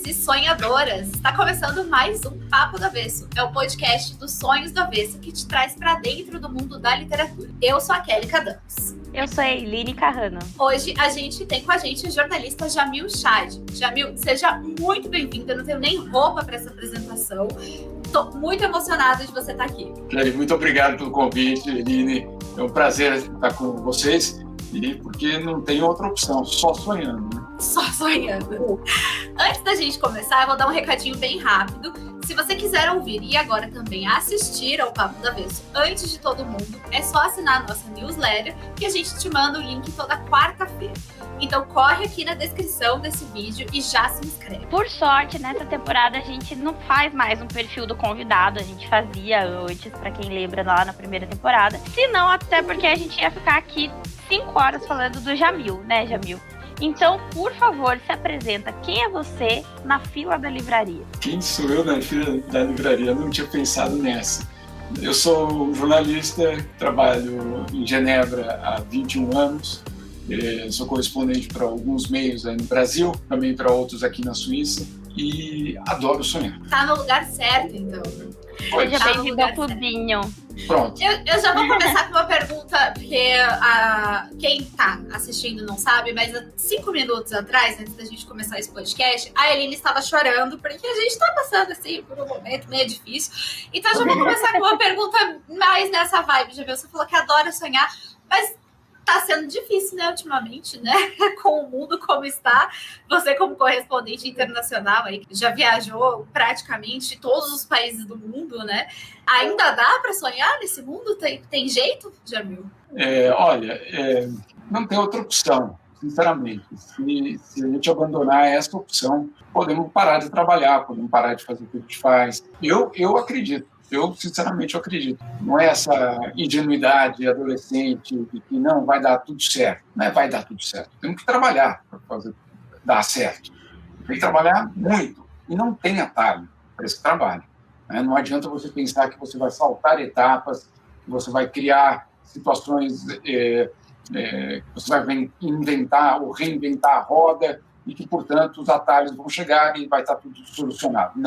sonhadores e sonhadoras! Está começando mais um Papo do Avesso. É o podcast dos sonhos do avesso que te traz para dentro do mundo da literatura. Eu sou a Kelly Cadamos. Eu sou a Eileen Carrano. Hoje a gente tem com a gente o jornalista Jamil Chad. Jamil, seja muito bem-vindo. Eu não tenho nem roupa para essa apresentação. Estou muito emocionada de você estar aqui. Muito obrigado pelo convite, Eileen. É um prazer estar com vocês. E porque não tem outra opção, só sonhando. Né? Só sonhando. Antes da gente começar, eu vou dar um recadinho bem rápido. Se você quiser ouvir e agora também assistir ao Papo do Avesso antes de todo mundo, é só assinar a nossa newsletter que a gente te manda o link toda quarta-feira. Então corre aqui na descrição desse vídeo e já se inscreve. Por sorte, nessa temporada a gente não faz mais um perfil do convidado, a gente fazia antes, pra quem lembra lá na primeira temporada. Se não, até porque a gente ia ficar aqui 5 horas falando do Jamil, né, Jamil? Então, por favor, se apresenta. Quem é você na fila da livraria? Quem sou eu na fila da livraria? Eu não tinha pensado nessa. Eu sou um jornalista, trabalho em Genebra há 21 anos. Sou correspondente para alguns meios aí no Brasil, também para outros aqui na Suíça. E adoro sonhar. Tá no lugar certo, então. Seja bem-vindo ao clubinho. Pronto. Eu já vou começar com uma pergunta, porque quem tá assistindo não sabe, mas há 5 minutos atrás, antes da gente começar esse podcast, a Eileen estava chorando, porque a gente tá passando assim por um momento meio difícil. Então eu já vou começar com uma pergunta mais nessa vibe. Já viu? Você falou que adora sonhar, mas tá sendo difícil, né, ultimamente, né? Com o mundo como está. Você, como correspondente internacional, aí, já viajou praticamente todos os países do mundo, né? Ainda dá para sonhar nesse mundo? Tem jeito, Jamil? Não tem outra opção, sinceramente. Se a gente abandonar essa opção, podemos parar de trabalhar, podemos parar de fazer o que a gente faz. Eu acredito. Eu, sinceramente, acredito. Não é essa ingenuidade adolescente de que não vai dar tudo certo. Não é vai dar tudo certo. Temos que trabalhar para fazer dar certo. Tem que trabalhar muito. E não tem atalho para esse trabalho. Não adianta você pensar que você vai saltar etapas, que você vai criar situações, que você vai inventar ou reinventar a roda e que, portanto, os atalhos vão chegar e vai estar tudo solucionado.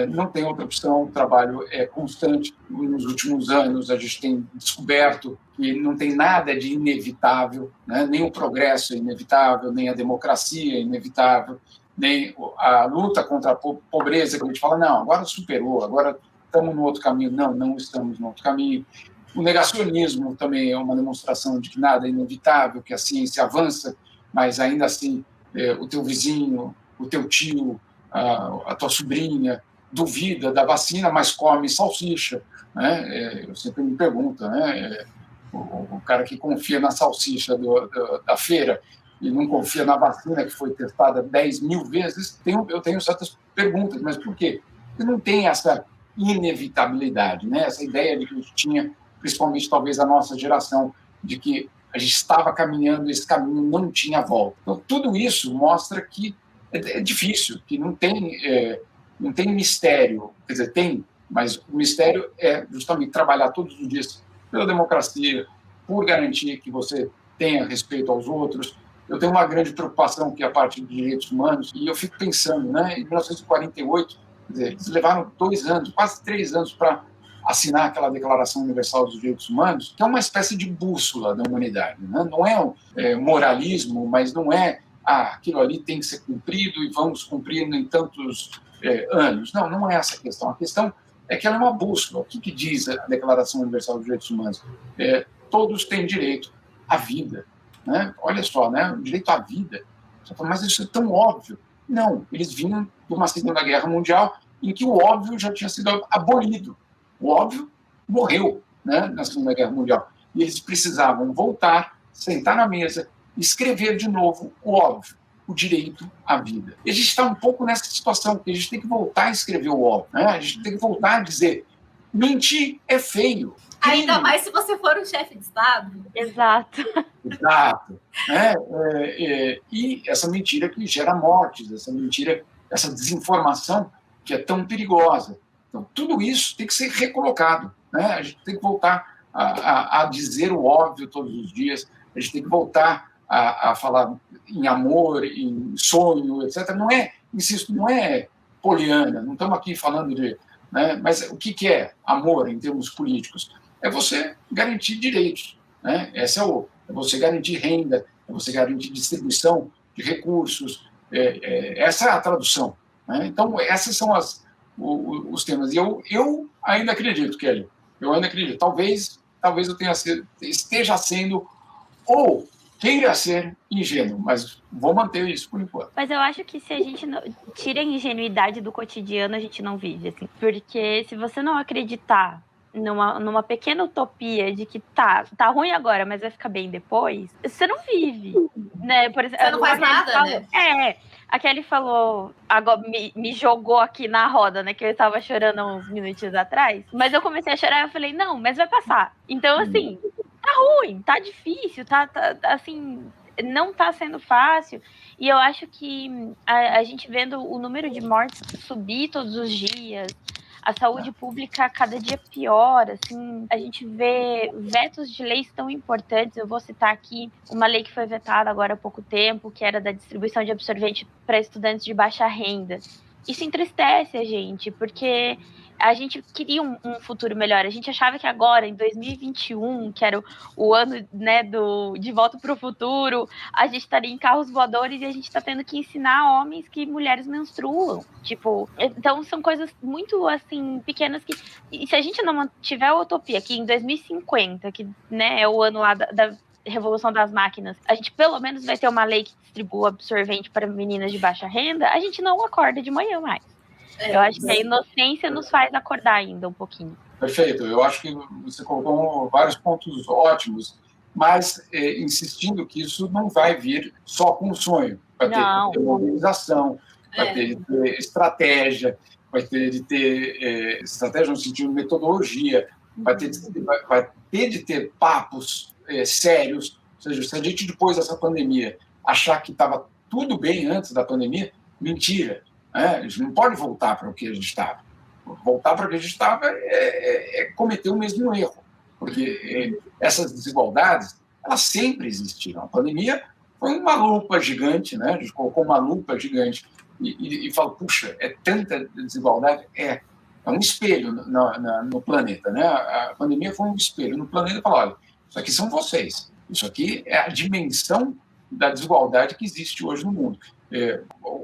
Não tem outra opção, o trabalho é constante. Nos últimos anos, a gente tem descoberto que não tem nada de inevitável, né? Nem o progresso é inevitável, nem a democracia é inevitável, nem a luta contra a pobreza, que a gente fala, não, agora superou, agora estamos no outro caminho. Não estamos no outro caminho. O negacionismo também é uma demonstração de que nada é inevitável, que a ciência avança, mas ainda assim o teu vizinho, o teu tio, a tua sobrinha duvida da vacina, mas come salsicha. Né? Eu sempre me pergunto, né? O cara que confia na salsicha da feira e não confia na vacina que foi testada 10 mil vezes, eu tenho certas perguntas, mas por quê? Porque não tem essa inevitabilidade, né? Essa ideia de que a gente tinha, principalmente talvez a nossa geração, de que a gente estava caminhando, esse caminho não tinha volta. Então, tudo isso mostra que é difícil, que não tem mistério. Quer dizer, tem, mas o mistério é justamente trabalhar todos os dias pela democracia, por garantir que você tenha respeito aos outros. Eu tenho uma grande preocupação que é a parte de direitos humanos, e eu fico pensando, né, em 1948, quer dizer, eles levaram 2 anos, quase 3 anos para assinar aquela Declaração Universal dos Direitos Humanos, que é uma espécie de bússola da humanidade. Né? Não é moralismo, mas não é aquilo ali tem que ser cumprido e vamos cumprir em tantos anos. Não é essa a questão. A questão é que ela é uma bússola. O que diz a Declaração Universal dos Direitos Humanos? Todos têm direito à vida. Né? Olha só, né? O direito à vida. Você fala, mas isso é tão óbvio. Não, eles vinham de uma Segunda Guerra Mundial em que o óbvio já tinha sido abolido. O óbvio morreu, né, na Segunda Guerra Mundial. E eles precisavam voltar, sentar na mesa, escrever de novo o óbvio, o direito à vida. E a gente está um pouco nessa situação, porque a gente tem que voltar a escrever o óbvio. Né? A gente tem que voltar a dizer, mentir é feio. Ainda mais se você for um chefe de Estado. Exato. E essa mentira que gera mortes, essa mentira, essa desinformação que é tão perigosa. Então, tudo isso tem que ser recolocado. Né? A gente tem que voltar a dizer o óbvio todos os dias, a gente tem que voltar a falar em amor, em sonho, etc. Não é insisto, não é poliana, não estamos aqui falando de... Né, mas o que é amor em termos políticos? É você garantir direitos. Né? É você garantir renda, é você garantir distribuição de recursos. Essa é a tradução. Né? Então, esses são os temas. E eu ainda acredito, Kelly, eu ainda acredito. Talvez eu esteja sendo ou queira ser ingênuo, mas vou manter isso por enquanto. Mas eu acho que se a gente não tira a ingenuidade do cotidiano, a gente não vive, assim. Porque se você não acreditar numa pequena utopia de que tá ruim agora, mas vai ficar bem depois, você não vive, né? Por exemplo, você não faz nada, né? A Kelly falou, agora me jogou aqui na roda, né? Que eu estava chorando há uns minutinhos atrás. Mas eu comecei a chorar e eu falei, não, mas vai passar. Então, assim, tá ruim, tá difícil, tá assim, não tá sendo fácil. E eu acho que a gente vendo o número de mortes subir todos os dias, a saúde pública cada dia pior, assim, a gente vê vetos de leis tão importantes. Eu vou citar aqui uma lei que foi vetada agora há pouco tempo, que era da distribuição de absorvente para estudantes de baixa renda. Isso entristece a gente, porque a gente queria um futuro melhor. A gente achava que agora, em 2021, que era o ano, né, de Volta para o Futuro, a gente estaria em carros voadores e a gente está tendo que ensinar homens que mulheres menstruam. Tipo, então são coisas muito, assim, pequenas que... E se a gente não tiver a utopia que em 2050, que, né, é o ano lá da Revolução das Máquinas, a gente pelo menos vai ter uma lei que distribua absorvente para meninas de baixa renda, a gente não acorda de manhã mais. Eu acho que a inocência nos faz acordar ainda um pouquinho. Perfeito. Eu acho que você colocou vários pontos ótimos, mas insistindo que isso não vai vir só com o sonho. Vai ter mobilização, vai ter de ter estratégia, vai ter de ter estratégia no sentido de metodologia, vai ter de ter papos sérios. Ou seja, se a gente, depois dessa pandemia, achar que estava tudo bem antes da pandemia, mentira. A gente não pode voltar para o que a gente estava. Voltar para o que a gente estava é cometer o mesmo erro, porque essas desigualdades, elas sempre existiram. A pandemia foi uma lupa gigante, né? A gente colocou uma lupa gigante e falou, puxa, é tanta desigualdade? É um espelho no planeta, né? A pandemia foi um espelho no planeta e falou, olha, isso aqui são vocês, isso aqui é a dimensão da desigualdade que existe hoje no mundo.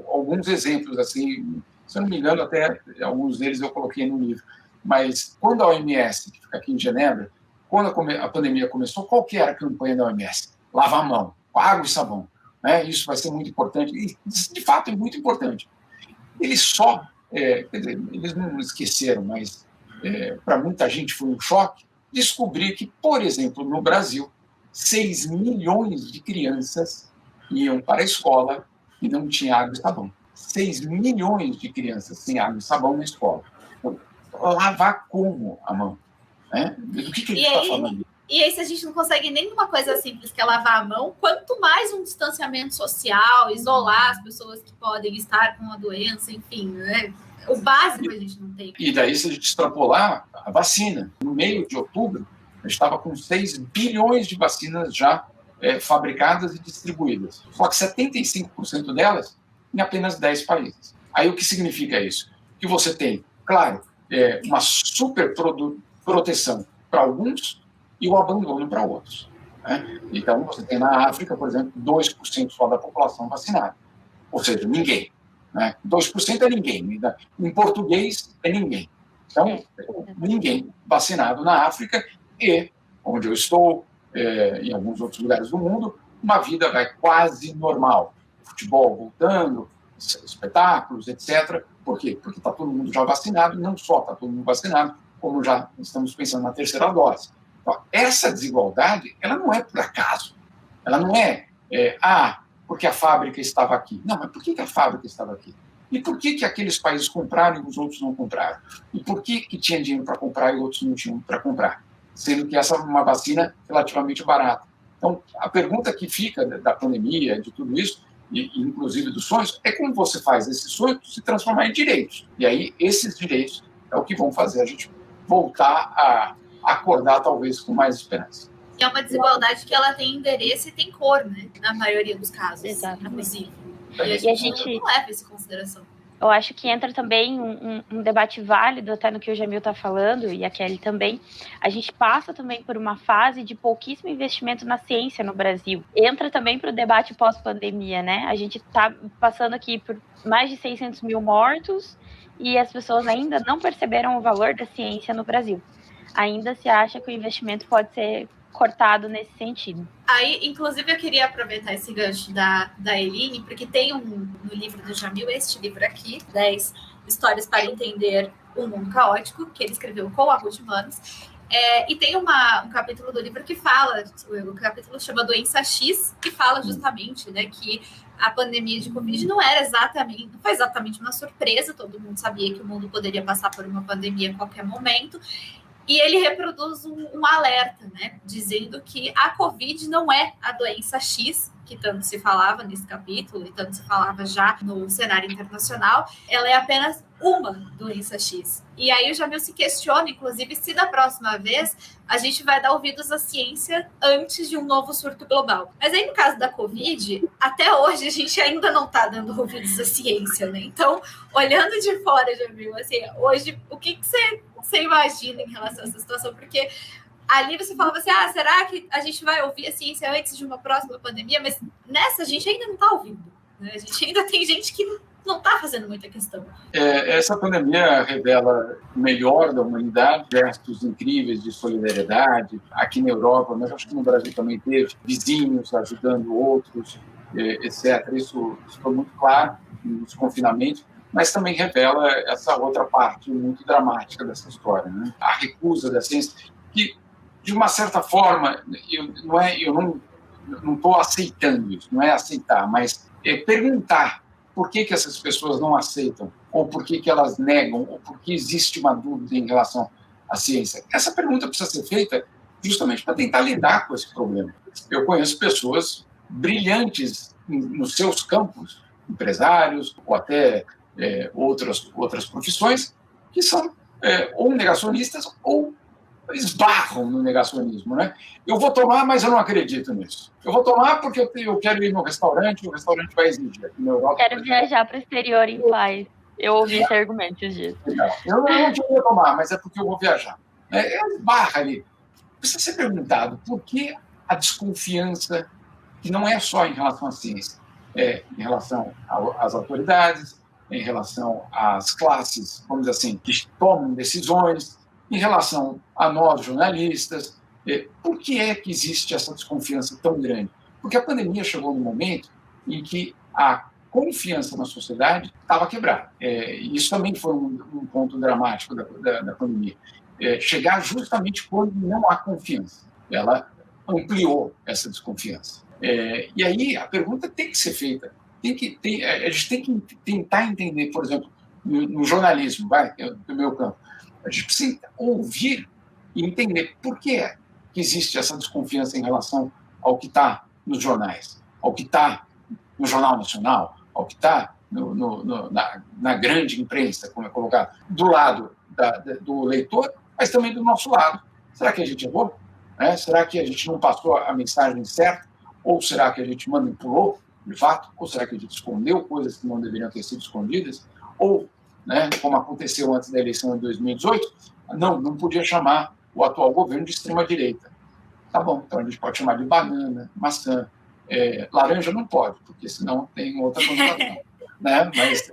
Alguns exemplos, assim, se eu não me engano, até alguns deles eu coloquei no livro, mas quando a OMS, que fica aqui em Genebra, quando a pandemia começou, qual que era a campanha da OMS? Lava a mão, com água e sabão. Né? Isso vai ser muito importante, e de fato é muito importante. Eles eles não esqueceram, mas para muita gente foi um choque, descobrir que, por exemplo, no Brasil, 6 milhões de crianças iam para a escola e não tinha água e sabão. 6 milhões de crianças sem água e sabão na escola. Lavar como a mão? Né? Do que ele está falando? E aí, se a gente não consegue nem uma coisa simples que é lavar a mão, quanto mais um distanciamento social, isolar as pessoas que podem estar com a doença, enfim, né? O básico a gente não tem. E daí, se a gente extrapolar a vacina, no meio de outubro, a gente estava com 6 bilhões de vacinas já fabricadas e distribuídas. Só que 75% delas em apenas 10 países. Aí o que significa isso? Que você tem, claro, uma super proteção para alguns e o abandono para outros. Né? Então, você tem na África, por exemplo, 2% só da população vacinada. Ou seja, ninguém. Né? 2% é ninguém. Em português, é ninguém. Então, ninguém vacinado na África e, onde eu estou, em alguns outros lugares do mundo, uma vida vai quase normal. Futebol voltando, espetáculos, etc. Por quê? Porque está todo mundo já vacinado, e não só está todo mundo vacinado, como já estamos pensando na terceira dose. Então, essa desigualdade, ela não é por acaso. Ela não porque a fábrica estava aqui. Não, mas por que a fábrica estava aqui? E por que aqueles países compraram e os outros não compraram? E por que tinha dinheiro para comprar e outros não tinham para comprar? Sendo que essa é uma vacina relativamente barata. Então, a pergunta que fica da pandemia, de tudo isso, e inclusive dos sonhos, é como você faz esses sonhos se transformar em direitos. E aí, esses direitos é o que vão fazer a gente voltar a acordar, talvez, com mais esperança. É uma desigualdade que ela tem endereço e tem cor, né? Na maioria dos casos. Exatamente. Inclusive. E a gente não leva isso em consideração. Eu acho que entra também um debate válido, até no que o Jamil está falando, e a Kelly também. A gente passa também por uma fase de pouquíssimo investimento na ciência no Brasil. Entra também para o debate pós-pandemia, né? A gente está passando aqui por mais de 600 mil mortos e as pessoas ainda não perceberam o valor da ciência no Brasil. Ainda se acha que o investimento pode ser cortado nesse sentido. Aí, inclusive, eu queria aproveitar esse gancho da Eline, porque tem no livro do Jamil, este livro aqui, 10 Histórias para Entender o Mundo Caótico, que ele escreveu com a Ruth Manos. E tem um capítulo do livro que fala, o capítulo chama Doença X, que fala justamente, né, que a pandemia de Covid não foi exatamente uma surpresa, todo mundo sabia que o mundo poderia passar por uma pandemia a qualquer momento. E ele reproduz um alerta, né, dizendo que a Covid não é a doença X, que tanto se falava nesse capítulo e tanto se falava já no cenário internacional, ela é apenas uma doença X. E aí o Jamil se questiona, inclusive, se da próxima vez a gente vai dar ouvidos à ciência antes de um novo surto global. Mas aí, no caso da Covid, até hoje a gente ainda não está dando ouvidos à ciência, né? Então, olhando de fora, Jamil, assim, hoje, o que você imagina em relação a essa situação? Porque ali você falava assim, será que a gente vai ouvir a ciência antes de uma próxima pandemia? Mas nessa a gente ainda não está ouvindo, né? A gente ainda tem gente que não está fazendo muita questão. Essa pandemia revela o melhor da humanidade, gestos incríveis de solidariedade. Aqui na Europa, mas acho que no Brasil também teve vizinhos ajudando outros, etc. Isso foi muito claro nos confinamentos, mas também revela essa outra parte muito dramática dessa história, né? A recusa da ciência, que, de uma certa forma, eu não estou aceitando isso, não é aceitar, mas é perguntar por que essas pessoas não aceitam, ou por que elas negam, ou por que existe uma dúvida em relação à ciência. Essa pergunta precisa ser feita justamente para tentar lidar com esse problema. Eu conheço pessoas brilhantes nos seus campos, empresários, ou até outras profissões, que são ou negacionistas ou esbarram no negacionismo, né? Eu vou tomar, mas eu não acredito nisso. Eu vou tomar porque eu quero ir no restaurante, e o restaurante vai exigir. Aqui na Europa, quero viajar para o exterior em paz. Eu ouvi esse argumento disso. Eu não queria tomar, mas é porque eu vou viajar. Esbarra ali. Precisa ser perguntado por que a desconfiança, que não é só em relação à ciência, em relação às autoridades, em relação às classes, vamos dizer assim, que tomam decisões, em relação a nós, jornalistas. Por que é que existe essa desconfiança tão grande? Porque a pandemia chegou num momento em que a confiança na sociedade estava quebrada. Isso também foi um ponto dramático da pandemia. Chegar justamente quando não há confiança. Ela ampliou essa desconfiança. E aí a pergunta tem que ser feita. A gente tem que tentar entender, por exemplo, no jornalismo, do meu campo, a gente precisa ouvir e entender por que é que existe essa desconfiança em relação ao que está nos jornais, ao que está no Jornal Nacional, ao que está na grande imprensa, como é colocado, do lado do leitor, mas também do nosso lado. Será que a gente errou? Será que a gente não passou a mensagem certa? Ou será que a gente manipulou, de fato? Ou será que a gente escondeu coisas que não deveriam ter sido escondidas? Ou, como aconteceu antes da eleição de 2018, não podia chamar o atual governo de extrema-direita. Tá bom, então a gente pode chamar de banana, maçã, laranja não pode, porque senão tem outra conotação. Mas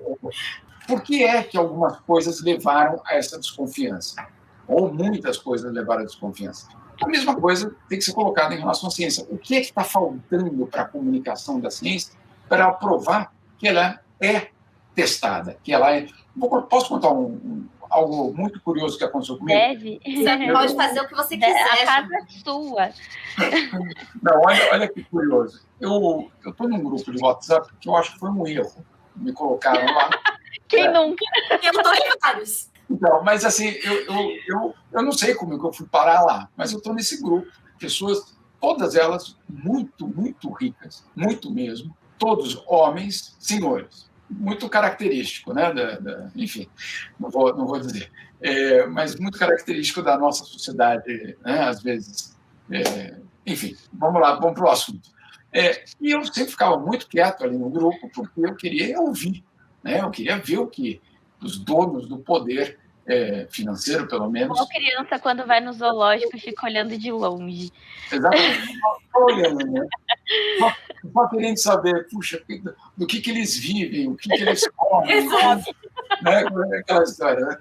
por que é que algumas coisas levaram a essa desconfiança? Ou muitas coisas levaram à desconfiança? A mesma coisa tem que ser colocada em relação à ciência. O que é que está faltando para a comunicação da ciência para provar que ela é testada, que ela é... Posso contar algo muito curioso que aconteceu comigo? Deve. Você pode fazer o que você quiser. A casa é sua. Não, olha que curioso. Eu estou num grupo de WhatsApp que eu acho que foi um erro. Me colocaram lá. Quem nunca? Eu estou em vários. Então, mas assim, eu não sei como que eu fui parar lá, mas eu estou nesse grupo. Pessoas, todas elas muito, muito ricas, muito mesmo. Todos homens, senhores. Muito característico, né? Enfim, não vou dizer, mas muito característico da nossa sociedade, né? Às vezes. Enfim, vamos lá, vamos para o assunto. E eu sempre ficava muito quieto ali no grupo, porque eu queria ouvir, né? Eu queria ver o que os donos do poder financeiro, pelo menos... Igual criança quando vai no zoológico e fica olhando de longe. Exatamente. Estou olhando, né? Só querendo saber, puxa, do que eles vivem, o que eles comem, né? Aquela história, né?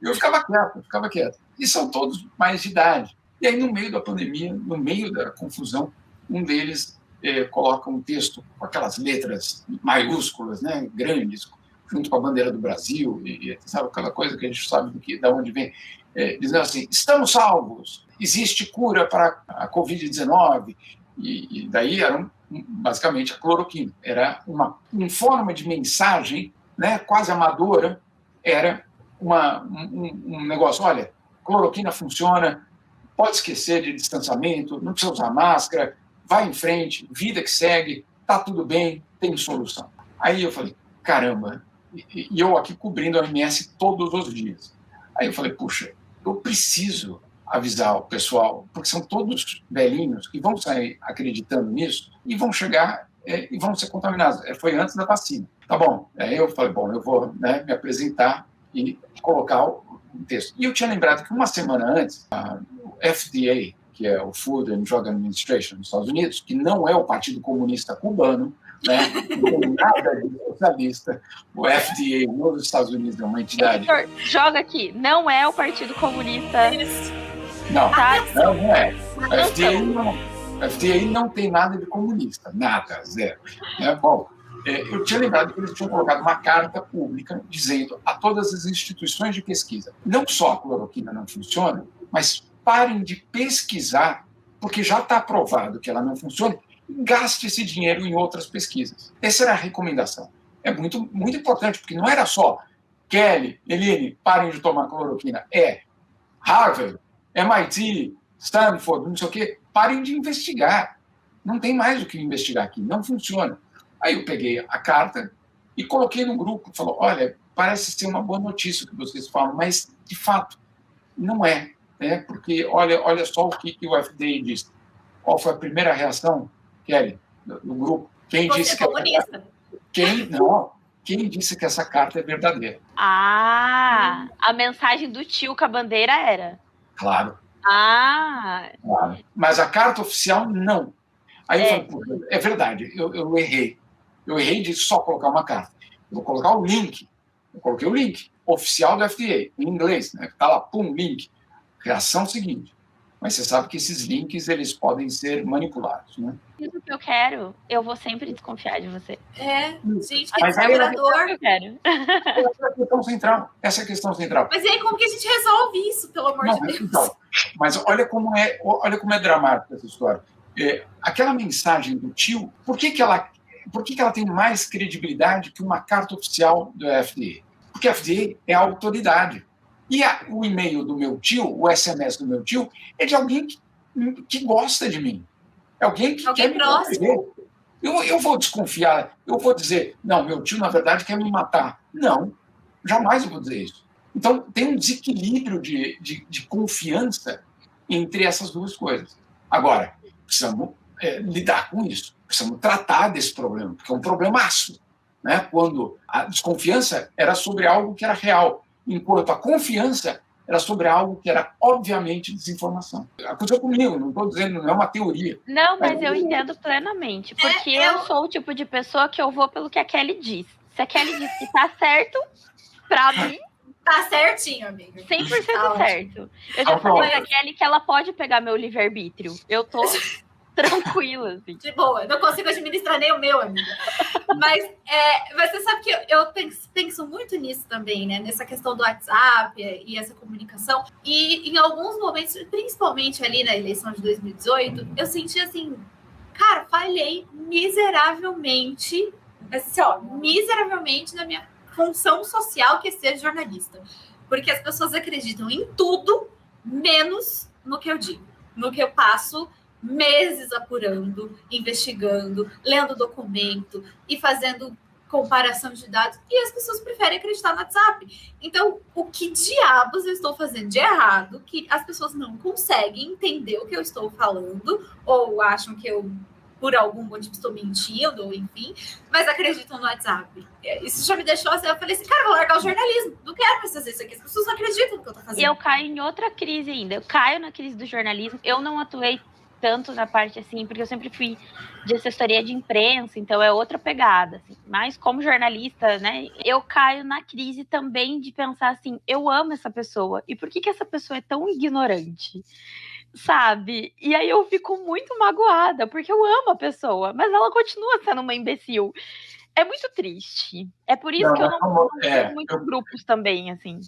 Eu ficava quieto. E são todos mais de idade. E aí, no meio da pandemia, no meio da confusão, um deles coloca um texto com aquelas letras maiúsculas, né, grandes, junto com a bandeira do Brasil, e sabe aquela coisa que a gente sabe de onde vem, dizendo assim: estamos salvos, existe cura para a Covid-19, e daí era basicamente a cloroquina. Era uma forma de mensagem, né, quase amadora, era um negócio: olha, cloroquina funciona, pode esquecer de distanciamento, não precisa usar máscara, vai em frente, vida que segue, tá tudo bem, tem solução. Aí eu falei, caramba, e eu aqui cobrindo a OMS todos os dias. Aí eu falei, puxa, eu preciso avisar o pessoal, porque são todos velhinhos que vão sair acreditando nisso e vão chegar e vão ser contaminados. Foi antes da vacina. Tá bom. Aí eu falei, bom, eu vou, né, me apresentar e colocar o texto. E eu tinha lembrado que uma semana antes, o FDA, que é o Food and Drug Administration dos Estados Unidos, que não é o Partido Comunista Cubano, né, não tem nada de socialista, o FDA nos Estados Unidos é uma entidade... Joga aqui, não é o Partido Comunista... Não, não é. O FDA não tem nada de comunista, nada, zero. Bom, eu tinha lembrado que eles tinham colocado uma carta pública dizendo a todas as instituições de pesquisa, não só a cloroquina não funciona, mas parem de pesquisar, porque já está provado que ela não funciona, e gaste esse dinheiro em outras pesquisas. Essa era a recomendação. É muito, muito importante, porque não era só Kelly, Eline, parem de tomar cloroquina. Harvard, MIT, Stanford, não sei o quê, parem de investigar. Não tem mais o que investigar aqui, não funciona. Aí eu peguei a carta e coloquei no grupo, falou, olha, parece ser uma boa notícia o que vocês falam, mas, de fato, não é. Porque olha só o que o FDA disse. Qual foi a primeira reação, Kelly, do grupo? Quem disse que comunista. Quem disse que essa carta é verdadeira? Ah, a mensagem do tio com a bandeira era... Claro. Claro. Mas a carta oficial, não. Aí eu falei, é verdade, eu errei. Eu errei de só colocar uma carta. Eu vou colocar o link. Eu coloquei o link oficial do FDA, em inglês, né? Está lá, pum, link. Reação seguinte. Mas você sabe que esses links, eles podem ser manipulados, né? Isso que eu quero, eu vou sempre desconfiar de você. Gente, que desesperador. Eu quero. Essa é a questão central. Mas e aí, como que a gente resolve isso, pelo amor de Deus? Então, mas olha como é dramática essa história. Aquela mensagem do tio, por que ela tem mais credibilidade que uma carta oficial do FDA? Porque a FDA é a autoridade. E o e-mail do meu tio, o SMS do meu tio, é de alguém que gosta de mim. É alguém que quer me proteger. Eu vou desconfiar, eu vou dizer, não, meu tio, na verdade, quer me matar. Não, jamais eu vou dizer isso. Então, tem um desequilíbrio de confiança entre essas duas coisas. Agora, precisamos lidar com isso, precisamos tratar desse problema, porque é um problemaço, né? Quando a desconfiança era sobre algo que era real, enquanto a confiança era sobre algo que era, obviamente, desinformação. Aconteceu comigo, não estou dizendo, não é uma teoria. Não, mas eu entendo plenamente, porque eu sou o tipo de pessoa que eu vou pelo que a Kelly diz. Se a Kelly diz que tá certo, pra mim... Tá certinho, amiga. 100% certo. Eu já falei pra Kelly que ela pode pegar meu livre-arbítrio. Eu tô... tranquila, assim. De boa, não consigo administrar nem o meu, amiga. Mas você sabe que eu penso muito nisso também, né? Nessa questão do WhatsApp e essa comunicação. E em alguns momentos, principalmente ali na eleição de 2018, eu senti assim, cara, falhei miseravelmente, assim, miseravelmente na minha função social, que é ser jornalista. Porque as pessoas acreditam em tudo, menos no que eu digo, no que eu passo meses apurando, investigando, lendo documento e fazendo comparação de dados, e as pessoas preferem acreditar no WhatsApp. Então, o que diabos eu estou fazendo de errado que as pessoas não conseguem entender o que eu estou falando, ou acham que eu por algum motivo estou mentindo, enfim, mas acreditam no WhatsApp. Isso já me deixou assim, eu falei assim, cara, vou largar o jornalismo, não quero mais fazer isso aqui, as pessoas não acreditam no que eu tô fazendo. E eu caio em outra crise ainda, eu caio na crise do jornalismo, eu não atuei tanto na parte assim, porque eu sempre fui de assessoria de imprensa, então é outra pegada, assim. Mas como jornalista, né, eu caio na crise também de pensar assim, eu amo essa pessoa, e por que essa pessoa é tão ignorante? Sabe? E aí eu fico muito magoada, porque eu amo a pessoa, mas ela continua sendo uma imbecil. É muito triste. É por isso que eu não tenho muitos grupos também, assim.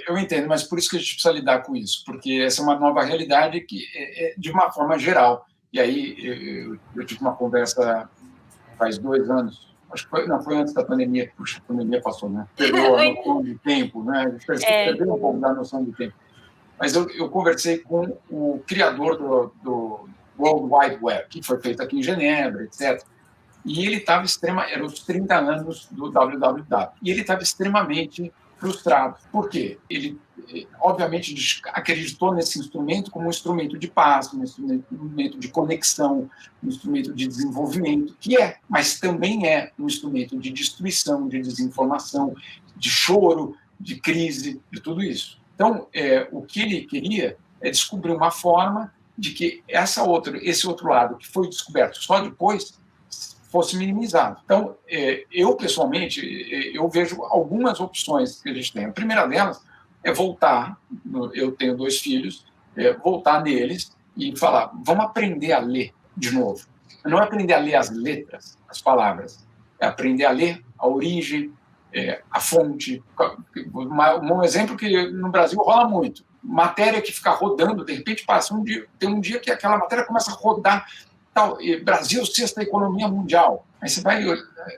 Eu entendo, mas por isso que a gente precisa lidar com isso, porque essa é uma nova realidade que é de uma forma geral. E aí eu tive uma conversa faz 2 anos, acho que foi antes da pandemia. Puxa, a pandemia passou, né? Perdeu a noção de tempo, né? A gente perdeu um pouco da noção de tempo. Mas eu conversei com o criador do World Wide Web, que foi feito aqui em Genebra, etc. E ele estava eram os 30 anos do www. E ele estava extremamente frustrado. Por quê? Ele, obviamente, acreditou nesse instrumento como um instrumento de paz, um instrumento de conexão, um instrumento de desenvolvimento, que é, mas também é um instrumento de destruição, de desinformação, de choro, de crise, de tudo isso. Então, o que ele queria é descobrir uma forma de que esse outro lado, que foi descoberto só depois, fosse minimizado. Então, eu, pessoalmente, eu vejo algumas opções que a gente tem. A primeira delas é voltar, eu tenho 2 filhos, voltar neles e falar, vamos aprender a ler de novo. Não é aprender a ler as letras, as palavras, é aprender a ler a origem, a fonte. Um exemplo que no Brasil rola muito. Matéria que fica rodando, de repente passa tem um dia que aquela matéria começa a rodar, tal, Brasil, 6ª economia mundial. Aí você vai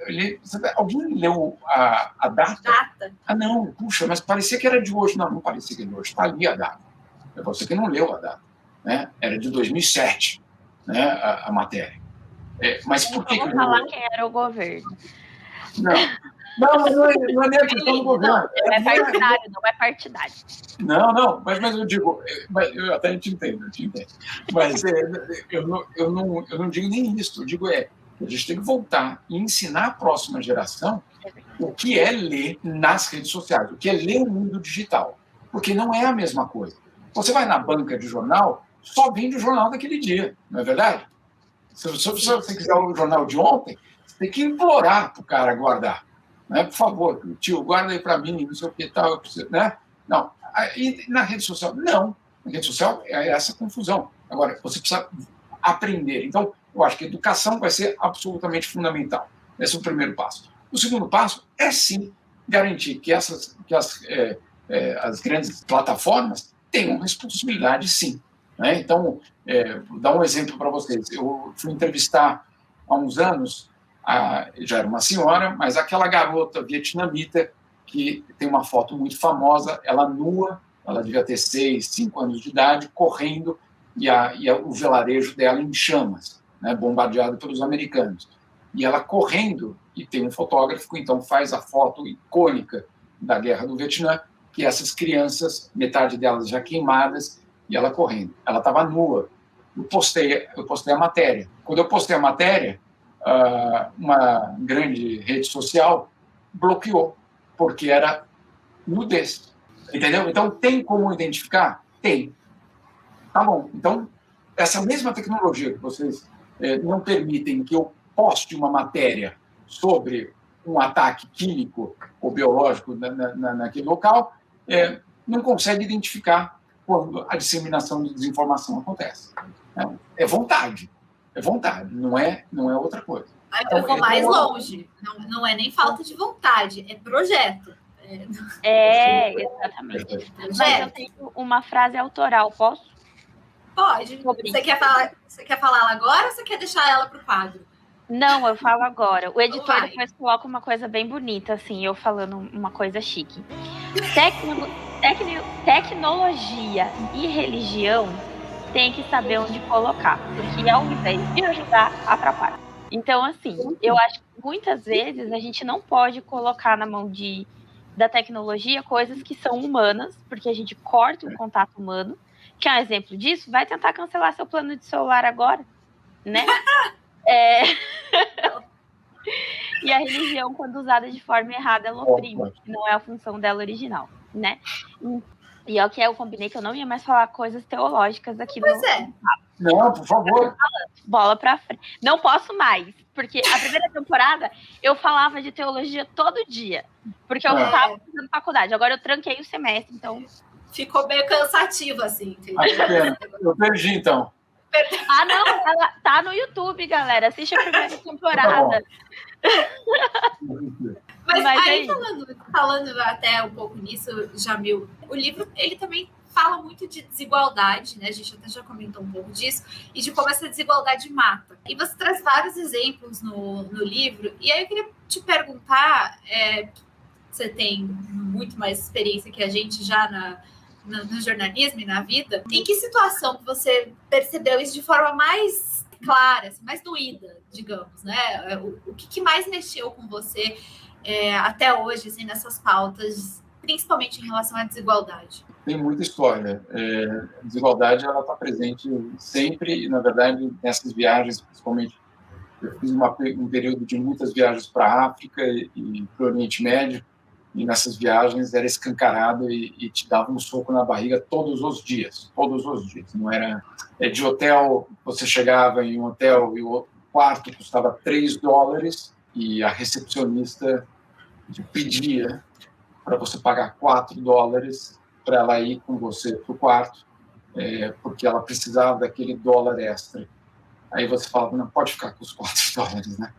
ler, alguém leu a data? Ah, não, puxa, mas parecia que era de hoje. Não parecia que era de hoje, está ali a data. É você que não leu a data. Né? Era de 2007, né, a matéria. Mas por que vamos falar quem era o governo. Não é nem a questão do governo. Não é partidário, não é partidário. Não, mas eu digo, eu até te entendo. Mas eu não digo nem isso, eu digo a gente tem que voltar e ensinar a próxima geração o que é ler nas redes sociais, o que é ler o mundo digital, porque não é a mesma coisa. Você vai na banca de jornal, só vende o jornal daquele dia, não é verdade? Se você quiser o jornal de ontem, você tem que implorar para o cara guardar. Né? Por favor, tio, guarda aí para mim, não sei o que tal, eu preciso, né? Não. E na rede social, não. Na rede social é essa confusão. Agora, você precisa aprender. Então, eu acho que a educação vai ser absolutamente fundamental. Esse é o primeiro passo. O segundo passo é, sim, garantir que as grandes plataformas tenham responsabilidade, sim. Né? Então, vou dar um exemplo para vocês. Eu fui entrevistar há uns anos, já era uma senhora, mas aquela garota vietnamita que tem uma foto muito famosa, ela nua, ela devia ter 6, 5 anos de idade, correndo, e o vilarejo dela em chamas, né, bombardeado pelos americanos. E ela correndo, e tem um fotógrafo que então faz a foto icônica da Guerra do Vietnã, que essas crianças, metade delas já queimadas, e ela correndo. Ela estava nua. Eu postei a matéria. Quando eu postei a matéria, uma grande rede social bloqueou, porque era nudez. Entendeu? Então, tem como identificar? Tem. Tá bom. Então, essa mesma tecnologia que vocês não permitem que eu poste uma matéria sobre um ataque químico ou biológico naquele local, não consegue identificar quando a disseminação de desinformação acontece. É vontade, não é outra coisa. Eu vou mais longe, não é nem falta de vontade, é projeto. Exatamente. Mas eu tenho uma frase autoral, posso? Pode. Você quer falar ela agora ou você quer deixar ela para o quadro? Não, eu falo agora. O editor depois coloca uma coisa bem bonita, assim, eu falando uma coisa chique. Tecnologia e religião tem que saber onde colocar, porque ao invés de ajudar, atrapalha. Então, assim, eu acho que muitas vezes a gente não pode colocar na mão da tecnologia coisas que são humanas, porque a gente corta o contato humano. Que é um exemplo disso, vai tentar cancelar seu plano de celular agora, né? E a religião, quando usada de forma errada, ela oprime, que não é a função dela original, né? E é o que eu combinei, que eu não ia mais falar coisas teológicas aqui. Pois é. Não, por favor. Bola pra frente. Não posso mais, porque a primeira temporada eu falava de teologia todo dia, porque eu estava fazendo faculdade. Agora eu tranquei o semestre, então... Ficou meio cansativo, assim. Eu perdi, então. Ah, não, ela tá no YouTube, galera. Assiste a primeira temporada. Mas aí, falando até um pouco nisso, Jamil, o livro, ele também fala muito de desigualdade, né? A gente até já comentou um pouco disso, e de como essa desigualdade mata. E você traz vários exemplos no livro, e aí eu queria te perguntar, você tem muito mais experiência que a gente já no jornalismo e na vida, em que situação que você percebeu isso de forma mais clara, assim, mais doída, digamos, né? O que mais mexeu com você até hoje, assim, nessas pautas, principalmente em relação à desigualdade? Tem muita história. A desigualdade, ela está presente sempre, e, na verdade, nessas viagens, principalmente, eu fiz um período de muitas viagens para a África e para o Oriente Médio, e nessas viagens era escancarado e te dava um soco na barriga todos os dias. Não era de hotel, você chegava em um hotel e o quarto custava $3 e a recepcionista te pedia para você pagar $4 para ela ir com você para o quarto, porque ela precisava daquele dólar extra. Aí você falava, não, pode ficar com os $4, né?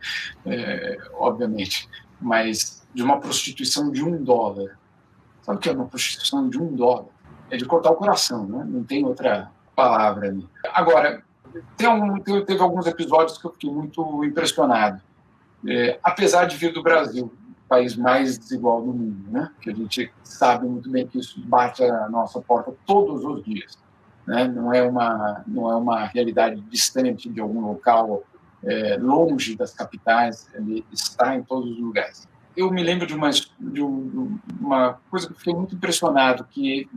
Obviamente. Mas de uma prostituição de $1. Sabe o que é uma prostituição de $1? É de cortar o coração, né? Não tem outra palavra ali. Agora, teve alguns episódios que eu fiquei muito impressionado. Apesar de vir do Brasil, o país mais desigual do mundo, né? Que a gente sabe muito bem que isso bate a nossa porta todos os dias, né? Não é uma realidade distante de algum local longe das capitais, ele está em todos os lugares. Eu me lembro de uma coisa que eu fiquei muito impressionado, que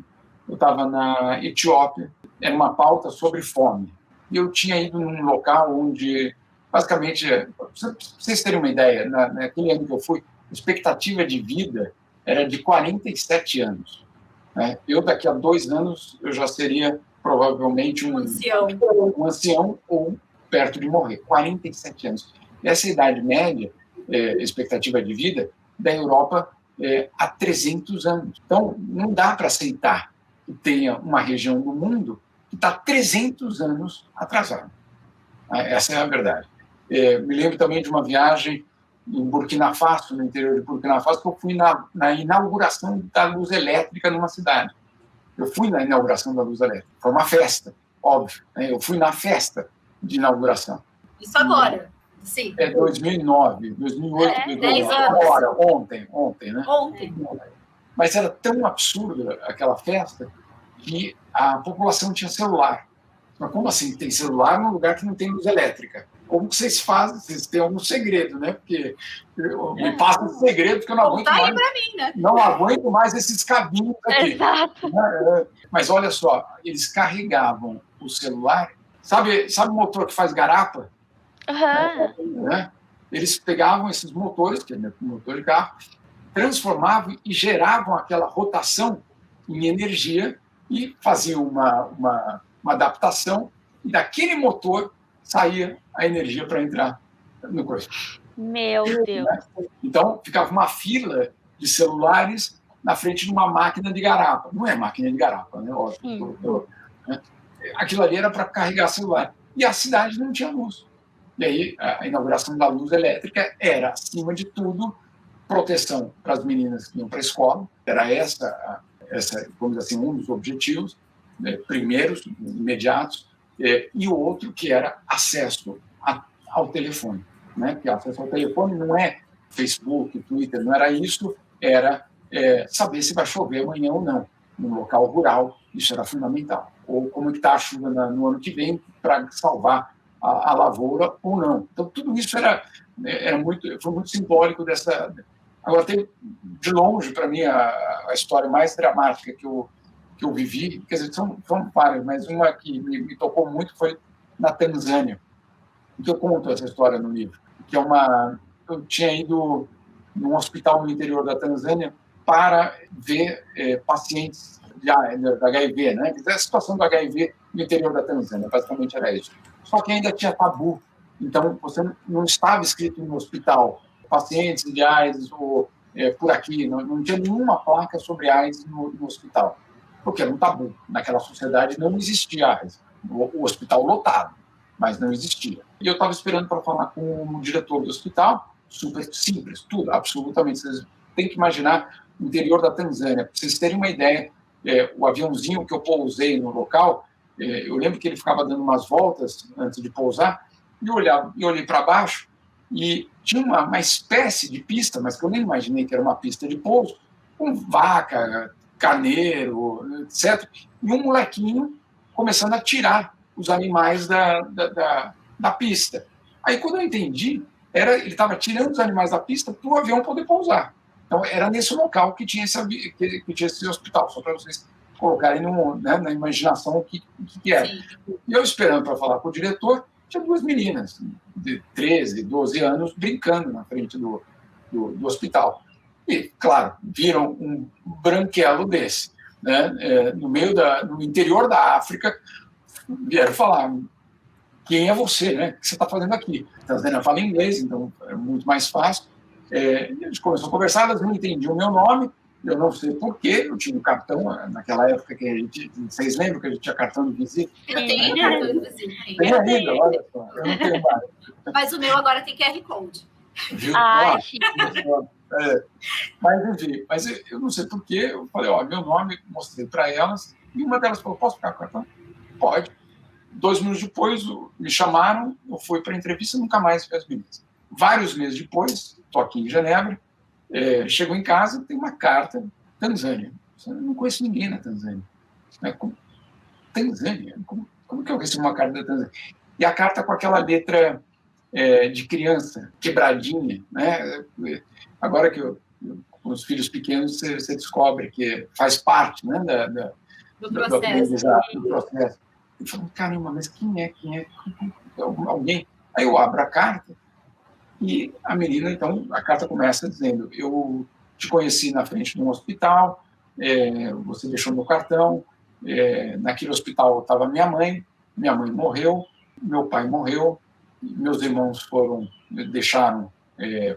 eu estava na Etiópia, era uma pauta sobre fome, e eu tinha ido num local onde, basicamente, para vocês terem uma ideia, naquele ano que eu fui, a expectativa de vida era de 47 anos. Né? Eu, daqui a 2 anos, eu já seria provavelmente um ancião ou perto de morrer, 47 anos. Essa idade média, expectativa de vida, da Europa há 300 anos. Então, não dá para aceitar que tenha uma região do mundo que está 300 anos atrasada. Essa é a verdade. Me lembro também de uma viagem em Burkina Faso, no interior de Burkina Faso, que eu fui na inauguração da luz elétrica numa cidade. Eu fui na inauguração da luz elétrica. Foi uma festa, óbvio. Né? Eu fui na festa de inauguração. Isso agora? Sim. 2009, 2008, 10 anos. Agora, ontem, né? Ontem. Mas era tão absurda aquela festa que a população tinha celular. Mas como assim tem celular num lugar que não tem luz elétrica? Como que vocês fazem? Vocês têm algum segredo, né? Porque me passa esse segredo, porque eu não aguento mais. Pra mim, né? Não aguento mais esses cabinhos aqui. Exato. Mas olha só, eles carregavam o celular. Sabe o motor que faz garapa? Uhum. Né? Eles pegavam esses motores, que é motor de carro, transformavam e geravam aquela rotação em energia e faziam uma adaptação, e daquele motor saía a energia para entrar no corpo. Meu Deus. Então, ficava uma fila de celulares na frente de uma máquina de garapa. Não é máquina de garapa, né? Aquilo ali era para carregar celular. E a cidade não tinha luz. E aí, a inauguração da luz elétrica era, acima de tudo, proteção para as meninas que iam para a escola. Era essa, vamos dizer assim, um dos objetivos, primeiros, imediatos, e o outro que era acesso ao telefone. Né? Porque acesso ao telefone não é Facebook, Twitter, não era isso, era saber se vai chover amanhã ou não, num local rural, isso era fundamental. Ou como está a chuva no ano que vem para salvar a lavoura ou não. Então, tudo isso foi muito simbólico dessa... Agora, tem, de longe, para mim, a história mais dramática que eu vivi, quer dizer, são várias, mas uma que me tocou muito foi na Tanzânia. que eu conto essa história no livro, que eu tinha ido num hospital no interior da Tanzânia para ver pacientes de HIV, né? A situação do HIV no interior da Tanzânia, basicamente era isso. Só que ainda tinha tabu, então você não estava escrito no hospital pacientes de AIDS ou por aqui, não tinha nenhuma placa sobre AIDS no hospital, porque era um tabu. Naquela sociedade não existia AIDS, o hospital lotado, mas não existia. E eu estava esperando para falar com o diretor do hospital, super simples, tudo, absolutamente. Vocês têm que imaginar o interior da Tanzânia. Para vocês terem uma ideia, o aviãozinho que eu pousei no local, eu lembro que ele ficava dando umas voltas antes de pousar, e eu olhei para baixo e tinha uma espécie de pista, mas que eu nem imaginei que era uma pista de pouso, com vaca, carneiro, etc. E um molequinho começando a tirar os animais da pista. Aí, quando eu entendi, ele estava tirando os animais da pista para o avião poder pousar. Então, era nesse local que tinha esse hospital, só para vocês colocarem na imaginação o que era. Sim. E eu esperando para falar com o diretor, tinha duas meninas de 13, 12 anos brincando na frente do hospital. E, claro, viram um branquelo desse, né? No interior da África, vieram falar: quem é você, né? O que você está fazendo aqui? A Tanzânia fala inglês, então é muito mais fácil. A gente começou a conversar, elas não entendiam o meu nome, eu não sei porquê, eu tinha um cartão naquela época que vocês lembram que a gente tinha cartão de visita? Eu tenho cartão de visita. Tem ainda, olha só, eu não tenho mais. Mas o meu agora tem QR Code. Viu? Mas, enfim, eu não sei porquê, eu falei, meu nome, mostrei para elas, e uma delas falou, posso ficar com o cartão? Pode. 2 minutos depois, me chamaram, eu fui para a entrevista e nunca mais vi as meninas. Vários meses depois, estou aqui em Genebra, chego em casa, tem uma carta, Tanzânia. Eu não conheço ninguém na Tanzânia. Tanzânia? Como que eu recebo uma carta da Tanzânia? E a carta com aquela letra de criança, quebradinha, né? Agora que com os filhos pequenos, você descobre que faz parte, né, do processo. Eu falo, caramba, mas quem é? Alguém? Aí eu abro a carta e a menina, então, a carta começa dizendo: eu te conheci na frente de um hospital, você deixou meu cartão, naquele hospital estava minha mãe morreu, meu pai morreu, meus irmãos deixaram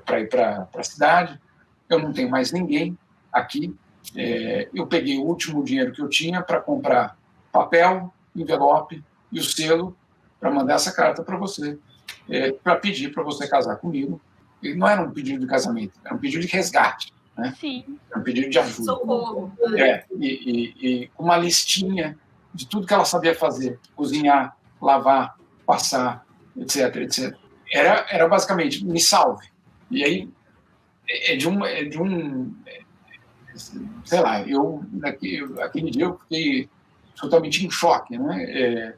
para ir para a cidade, eu não tenho mais ninguém aqui, eu peguei o último dinheiro que eu tinha para comprar papel, envelope e o selo para mandar essa carta para você, para pedir para você casar comigo. E não era um pedido de casamento, era um pedido de resgate, né? Sim. Era um pedido de ajuda. Socorro. E uma listinha de tudo que ela sabia fazer: cozinhar, lavar, passar, etc. Era basicamente, me salve. E aí, sei lá, aquele dia eu fiquei totalmente em choque, né?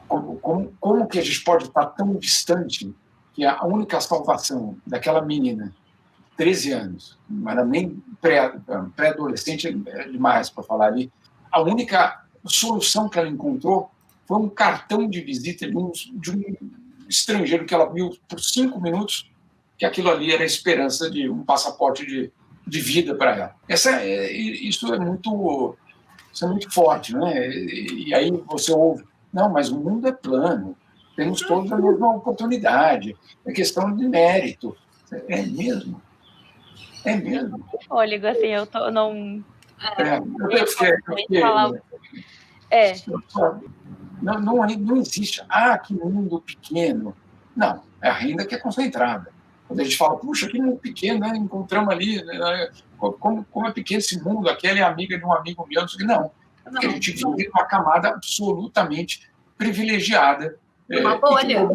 Como que a gente pode estar tão distante que a única salvação daquela menina, 13 anos, não era nem pré-adolescente, é demais para falar ali, a única solução que ela encontrou foi um cartão de visita de um estrangeiro que ela viu por 5 minutos, que aquilo ali era a esperança de um passaporte de vida para ela. Isso é muito forte, né? E aí você ouve: não, mas o mundo é plano, temos todos a mesma oportunidade, é questão de mérito. É mesmo? É mesmo? Fôlego, assim, eu não... Não existe. Que mundo pequeno. Não, é a renda que é concentrada. Quando a gente fala, puxa, que mundo pequeno, né? Encontramos ali, né? Como é pequeno esse mundo, aquela é amiga de um amigo meu, não. Porque a gente vive uma camada absolutamente privilegiada. Uma bolha.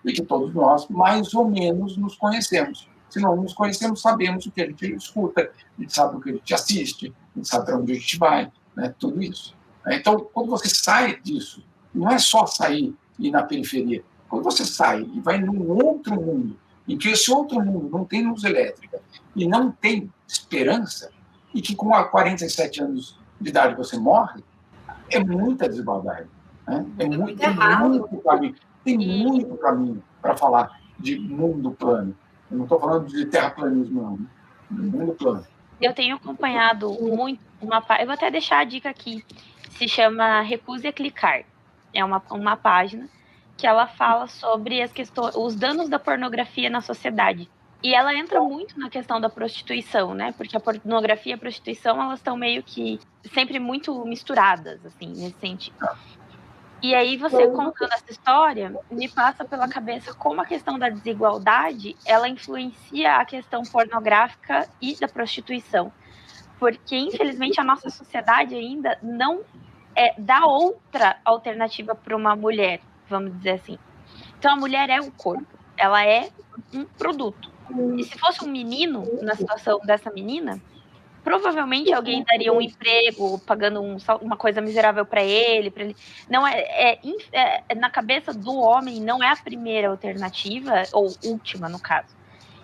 E que todos nós, mais ou menos, nos conhecemos. Se não nos conhecemos, sabemos o que a gente escuta, a gente sabe o que a gente assiste, a gente sabe para onde a gente vai, né? Tudo isso. Então, quando você sai disso, não é só sair e ir na periferia. Quando você sai e vai num outro mundo, em que esse outro mundo não tem luz elétrica e não tem esperança, e que com 47 anos de idade você morre, é muita desigualdade. Né? É muito errado. Tem muito caminho para falar de mundo plano. Eu não estou falando de terraplanismo, não. Mundo plano. Eu tenho acompanhado muito eu vou até deixar a dica aqui. Se chama Recuse a Clicar. É uma página que ela fala sobre os danos da pornografia na sociedade. E ela entra muito na questão da prostituição, né? Porque a pornografia e a prostituição, elas estão meio que sempre muito misturadas, assim, nesse sentido. E aí você contando essa história, me passa pela cabeça como a questão da desigualdade, ela influencia a questão pornográfica e da prostituição. Porque, infelizmente, a nossa sociedade ainda não dá outra alternativa para uma mulher, vamos dizer assim. Então, a mulher é o corpo, ela é um produto. E se fosse um menino, na situação dessa menina, provavelmente alguém daria um emprego, pagando uma coisa miserável para ele. Não na cabeça do homem, não é a primeira alternativa, ou última, no caso.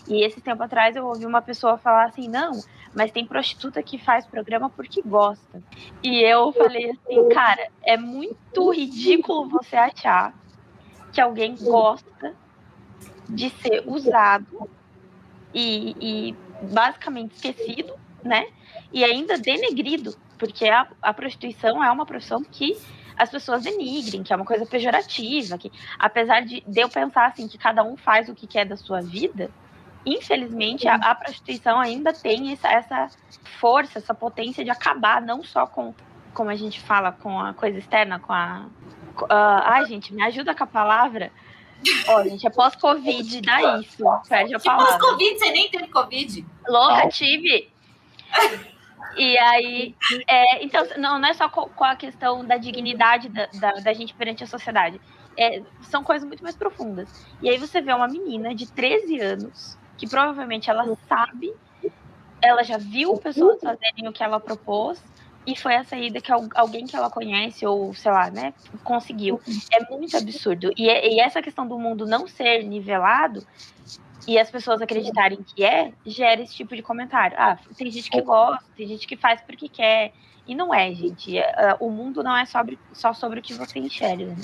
E esse tempo atrás eu ouvi uma pessoa falar assim, não, mas tem prostituta que faz programa porque gosta. E eu falei assim, cara, é muito ridículo você achar que alguém gosta de ser usado e basicamente esquecido, né? E ainda denegrido, porque a prostituição é uma profissão que as pessoas denigrem, que é uma coisa pejorativa, que apesar de eu pensar assim que cada um faz o que quer da sua vida, infelizmente a prostituição ainda tem essa força, essa potência de acabar não só com, como a gente fala, com a coisa externa, ai, gente, me ajuda com a palavra. Ó, gente, é pós-Covid, dá isso. Perde a palavra. Pós-Covid, você nem teve Covid. Louca, tive. E aí, então, não é só com a questão da dignidade da gente perante a sociedade. São coisas muito mais profundas. E aí você vê uma menina de 13 anos, que provavelmente ela sabe, ela já viu pessoas fazerem o que ela propôs, e foi a saída que alguém que ela conhece, ou sei lá, né, conseguiu. É muito absurdo. E essa questão do mundo não ser nivelado, e as pessoas acreditarem que gera esse tipo de comentário. Ah, tem gente que gosta, tem gente que faz porque quer. E não é, gente. O mundo não é só sobre o que você enxerga. Né?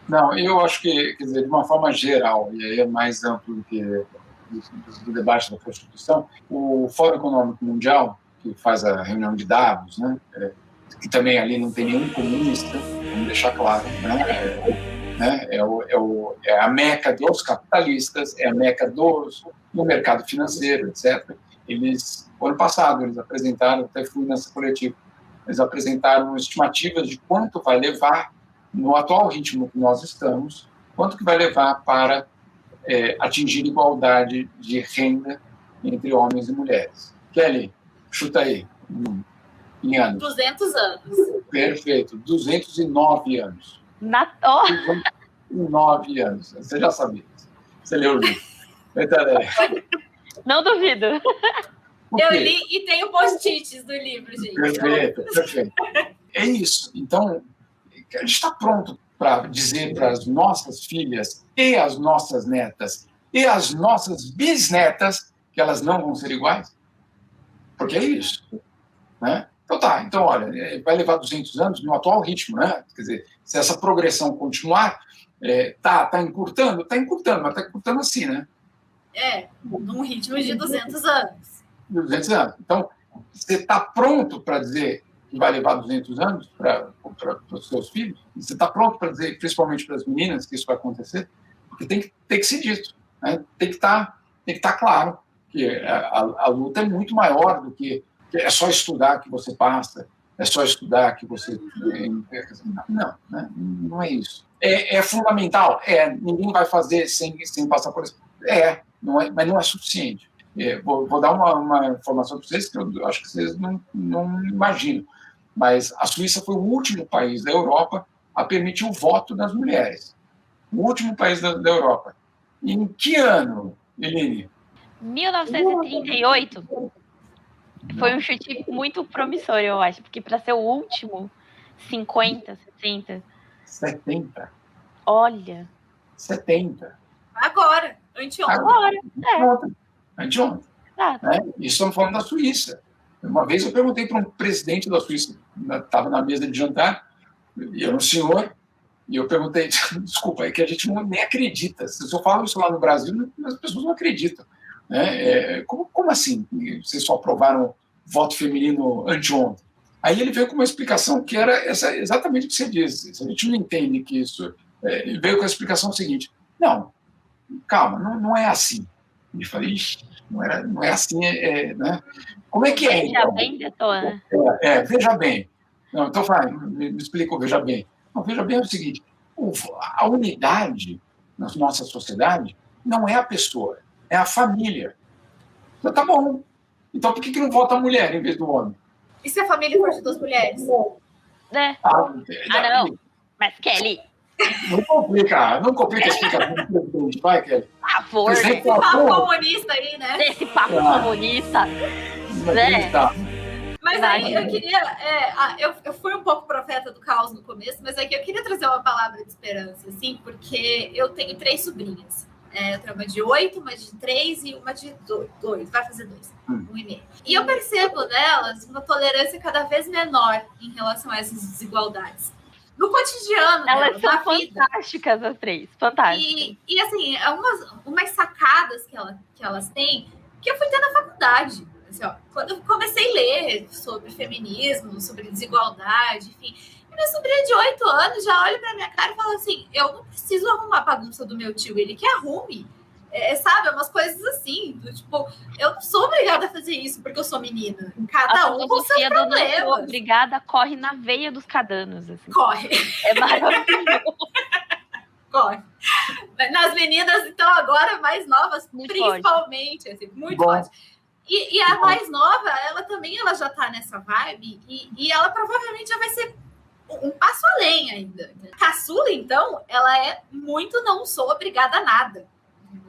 Não, eu acho que, quer dizer, de uma forma geral, e aí é mais amplo do que do debate da Constituição, o Fórum Econômico Mundial, que faz a reunião de Davos, né, que também ali não tem nenhum comunista, vamos deixar claro, né, é a meca dos capitalistas, é a meca do mercado financeiro, etc. Ano passado, eles apresentaram, até fui nessa coletiva, eles apresentaram estimativas de quanto vai levar, no atual ritmo que nós estamos, quanto que vai levar para atingir igualdade de renda entre homens e mulheres. Kelly, chuta aí, em anos. 200 anos. Perfeito, 209 anos. 209 anos, você já sabia. Você leu o livro. Não duvido. Eu li e tenho post-its do livro, gente. Perfeito. É isso. Então, a gente está pronto para dizer para as nossas filhas e as nossas netas e as nossas bisnetas que elas não vão ser iguais? Porque é isso. Né? Então, olha, vai levar 200 anos no atual ritmo, né? Quer dizer, se essa progressão continuar, tá encurtando, mas está encurtando assim, né? Num ritmo de 200 anos. 200 anos. Então, você está pronto para dizer que vai levar 200 anos para os seus filhos? Você está pronto para dizer, principalmente para as meninas, que isso vai acontecer? Porque tem que ser dito. Né? Tem que estar claro que a luta é muito maior do que é só estudar que você passa, é só estudar que você... Não, né? Não é isso. É fundamental? Ninguém vai fazer sem passar por isso. Mas não é suficiente. Vou dar uma informação para vocês que eu acho que vocês não imaginam. Mas a Suíça foi o último país da Europa a permitir o voto das mulheres. O último país da Europa. Em que ano, Eline? 1938. Foi um chute muito promissor, eu acho. Porque para ser o último, 50, 60. 70. Olha. 70. Agora. Anteontem. Anteontem. E estamos falando da Suíça. Uma vez eu perguntei para um presidente da Suíça, estava na mesa de jantar, e era um senhor, E eu perguntei, desculpa, é que a gente nem acredita. Se eu falo isso lá no Brasil, as pessoas não acreditam. Né? Como assim? Vocês só aprovaram voto feminino anteontem? Aí ele veio com uma explicação que era exatamente o que você disse. Se a gente não entende que isso... Ele veio com a explicação seguinte. Não, calma, não é assim. E falei, ixi, não é assim, né? Como é que é? Veja bem, Detona. Veja bem. Não, então, me explica o veja bem. Não, veja bem é o seguinte, a unidade na nossa sociedade não é a pessoa, é a família. Então, tá bom. Então, por que não vota a mulher em vez do homem? E se a família for de 2 mulheres? Né? Não. Mas, Kelly... Não complica a explicação do presidente, vai, Kelly. Por favor. Esse papo comunista aí, né? Esse papo comunista. Né? Mas aí eu queria... eu fui um pouco profeta do caos no começo, mas aqui eu queria trazer uma palavra de esperança, assim, porque eu tenho 3 sobrinhas. Eu tenho uma de 8, uma de 3 e uma de 2. Vai fazer 2. 1,5. E eu percebo nelas uma tolerância cada vez menor em relação a essas desigualdades. No cotidiano, elas são vida. Fantásticas, as 3. Fantásticas. E assim, umas sacadas que elas têm que eu fui ter na faculdade. Assim, quando eu comecei a ler sobre feminismo, sobre desigualdade, enfim. E minha sobrinha de 8 anos já olha pra minha cara e fala assim, eu não preciso arrumar a bagunça do meu tio, ele que arrume. Sabe, umas coisas assim, tipo, eu não sou obrigada a fazer isso porque eu sou menina. Cada um com seus problemas. Não sou obrigada, corre na veia dos cadanos. Assim. Corre. É maravilhoso. Corre. Nas meninas, então, agora mais novas, muito principalmente, forte. Assim, muito forte. E a mais nova, ela já tá nessa vibe e ela provavelmente já vai ser um passo além ainda. Caçula, então, ela é muito não sou obrigada a nada.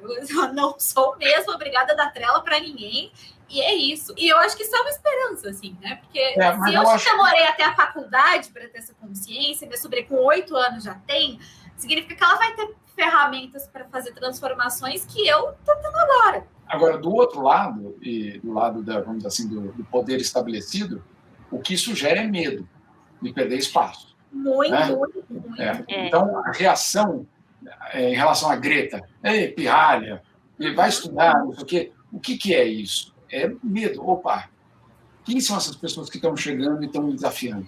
Eu não sou mesmo obrigada a dar trela para ninguém, e é isso. E eu acho que isso é uma esperança, assim, né? Porque se eu demorei até a faculdade para ter essa consciência, minha sobrinha com 8 anos já tem, significa que ela vai ter ferramentas para fazer transformações que eu tô tendo agora. Agora, do outro lado, e do lado vamos dizer assim, do poder estabelecido, o que isso gera é medo de perder espaço. Muito. Então, a reação em relação à Greta, pirralha, vai estudar, não sei o quê. O que é isso? É medo. Opa, quem são essas pessoas que estão chegando e estão me desafiando?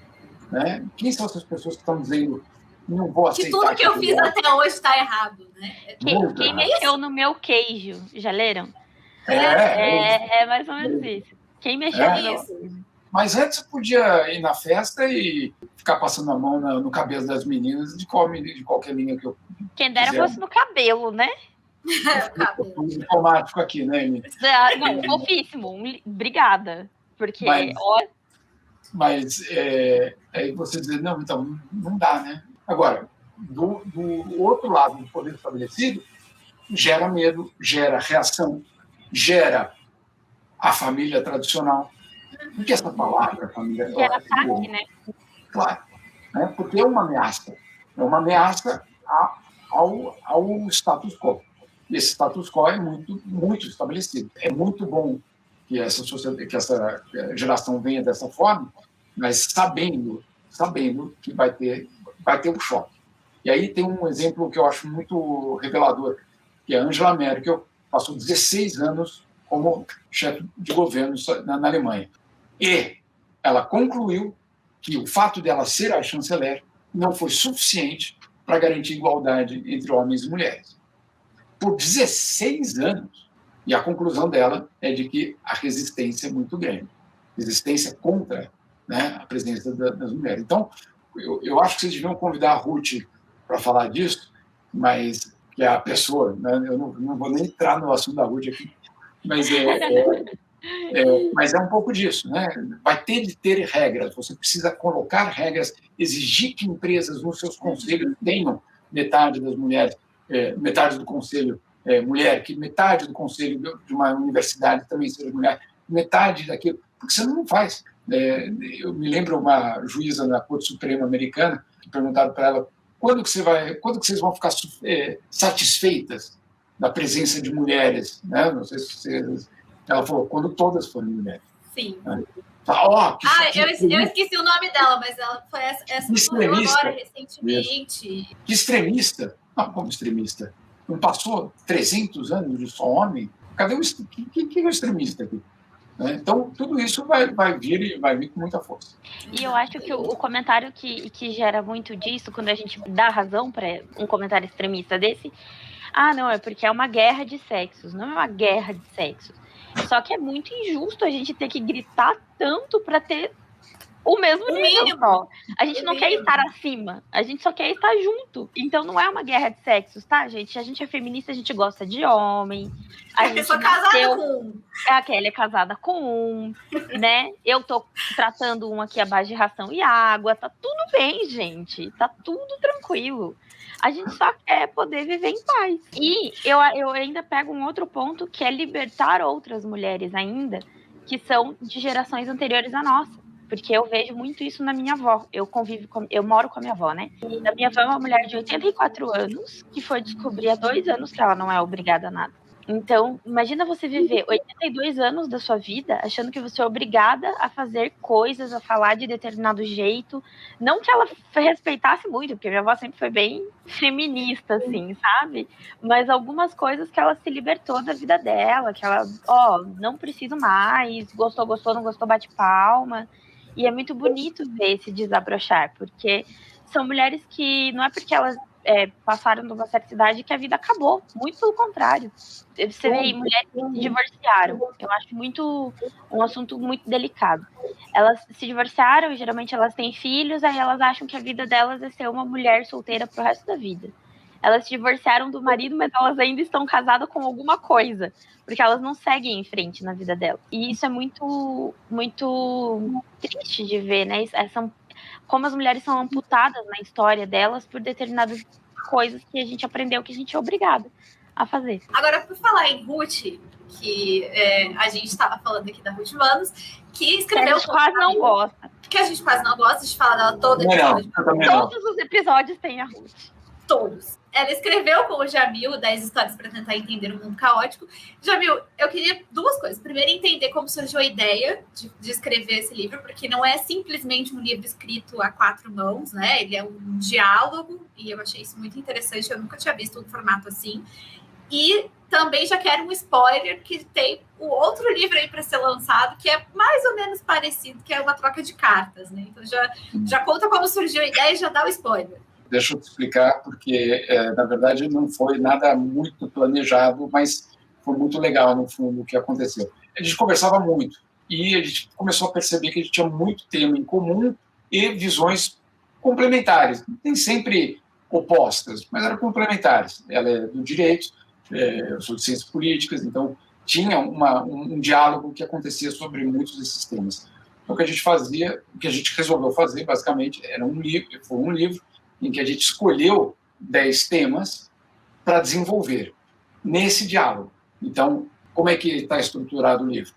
Né? Quem são essas pessoas que estão dizendo não vou aceitar... Que tudo que eu fiz até hoje está errado, né? Quem mexeu no meu queijo? Já leram? É mais ou menos isso. Quem mexeu no meu queijo? Mas antes você podia ir na festa e ficar passando a mão no cabelo das meninas de qualquer linha que eu Quem dera fosse no cabelo, né? Diplomático aqui, né, Amy? Não, fofíssimo. Obrigada. Porque, Mas aí você dizer, não, então, não dá, né? Agora, do outro lado do poder estabelecido, gera medo, gera reação, gera a família tradicional. Porque essa palavra, família... Gera ataque, né? Claro, né? Porque é uma ameaça. É uma ameaça ao status quo. E esse status quo é muito, muito estabelecido. É muito bom que essa geração venha dessa forma, mas sabendo que vai ter um choque. E aí tem um exemplo que eu acho muito revelador, que é a Angela Merkel, passou 16 anos como chefe de governo na Alemanha. E ela concluiu que o fato dela ser a chanceler não foi suficiente para garantir igualdade entre homens e mulheres. Por 16 anos. E a conclusão dela é de que a resistência é muito grande. Resistência contra, né, a presença das mulheres. Então, eu acho que vocês deviam convidar a Ruth para falar disso, mas que é a pessoa, né, eu não vou nem entrar no assunto da Ruth aqui, mas mas é um pouco disso, né? Vai ter de ter regras, você precisa colocar regras, exigir que empresas nos seus conselhos tenham metade das mulheres, metade do conselho mulher, que metade do conselho de uma universidade também seja mulher, metade daquilo, porque você não faz. Eu me lembro uma juíza na Corte Suprema Americana que perguntaram para ela quando que vocês vão ficar satisfeitas da presença de mulheres, né? Não sei se vocês... Ela falou, quando todas forem mulheres. Sim. Eu esqueci o nome dela, mas ela foi essa que morreu agora, recentemente. Que extremista. Não, como extremista? Não passou 300 anos de só homem? Cadê o extremista aqui? Então, tudo isso vai vir com muita força. E eu acho que o comentário que gera muito disso, quando a gente dá razão para um comentário extremista desse, não, é porque é uma guerra de sexos. Não é uma guerra de sexos. Só que é muito injusto a gente ter que gritar tanto para ter o mesmo nível só. A gente não quer estar acima, a gente só quer estar junto. Então não é uma guerra de sexos, tá, gente? A gente é feminista, a gente gosta de homem. Eu sou casada com um. A Kelly é casada com um, né? Eu tô tratando um aqui à base de ração e água. Tá tudo bem, gente. Tá tudo tranquilo. A gente só quer poder viver em paz. E eu ainda pego um outro ponto, que é libertar outras mulheres ainda, que são de gerações anteriores à nossa. Porque eu vejo muito isso na minha avó. Eu moro com a minha avó, né? E a minha avó é uma mulher de 84 anos, que foi descobrir há 2 anos que ela não é obrigada a nada. Então, imagina você viver 82 anos da sua vida achando que você é obrigada a fazer coisas, a falar de determinado jeito. Não que ela respeitasse muito, porque minha avó sempre foi bem feminista, assim, sabe? Mas algumas coisas que ela se libertou da vida dela, que ela, não preciso mais, gostou, não gostou, bate palma. E é muito bonito ver esse desabrochar, porque são mulheres que não é porque elas passaram de uma certa idade que a vida acabou, muito pelo contrário. Você vê mulheres que se divorciaram, eu acho um assunto muito delicado. Elas se divorciaram, geralmente elas têm filhos, aí elas acham que a vida delas é ser uma mulher solteira pro resto da vida. Elas se divorciaram do marido, mas elas ainda estão casadas com alguma coisa, porque elas não seguem em frente na vida delas. E isso é muito, muito triste de ver, né? Como as mulheres são amputadas na história delas por determinadas coisas que a gente aprendeu que a gente é obrigada a fazer. Agora, por falar em Ruth, que a gente estava falando aqui da Ruth Manos, que escreveu... Que a gente quase não gosta. Que a gente quase não gosta de falar dela todo episódio. Todos os episódios têm a Ruth. Todos. Ela escreveu com o Jamil 10 histórias para tentar entender o mundo caótico. Jamil, eu queria 2 coisas. Primeiro, entender como surgiu a ideia de escrever esse livro, porque não é simplesmente um livro escrito a 4 mãos, né? Ele é um diálogo, e eu achei isso muito interessante. Eu nunca tinha visto um formato assim. E também já quero um spoiler, que tem o outro livro aí para ser lançado, que é mais ou menos parecido, que é uma troca de cartas, né? Então já conta como surgiu a ideia e já dá o spoiler. Deixa eu te explicar, porque, na verdade, não foi nada muito planejado, mas foi muito legal, no fundo, o que aconteceu. A gente conversava muito, e a gente começou a perceber que a gente tinha muito tema em comum e visões complementares. Nem sempre opostas, mas eram complementares. Ela é do direito, eu sou de ciências políticas, então tinha um diálogo que acontecia sobre muitos desses temas. Então, o que a gente fazia, o que a gente resolveu fazer, basicamente, foi um livro em que a gente escolheu 10 temas para desenvolver nesse diálogo. Então, como é que está estruturado o livro?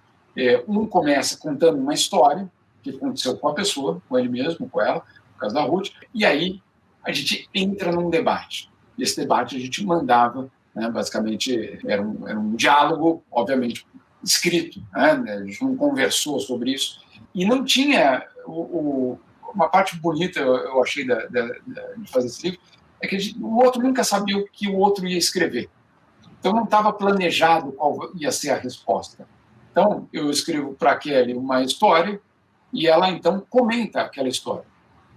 Um começa contando uma história que aconteceu com a pessoa, com ele mesmo, com ela, no caso da Ruth, e aí a gente entra num debate. Esse debate a gente mandava, né, basicamente, era um diálogo, obviamente, escrito, né, a gente não conversou sobre isso, e não tinha uma parte bonita, eu achei, de fazer esse livro, é que o outro nunca sabia o que o outro ia escrever. Então, não estava planejado qual ia ser a resposta. Então, eu escrevo para a Kelly uma história e ela, então, comenta aquela história.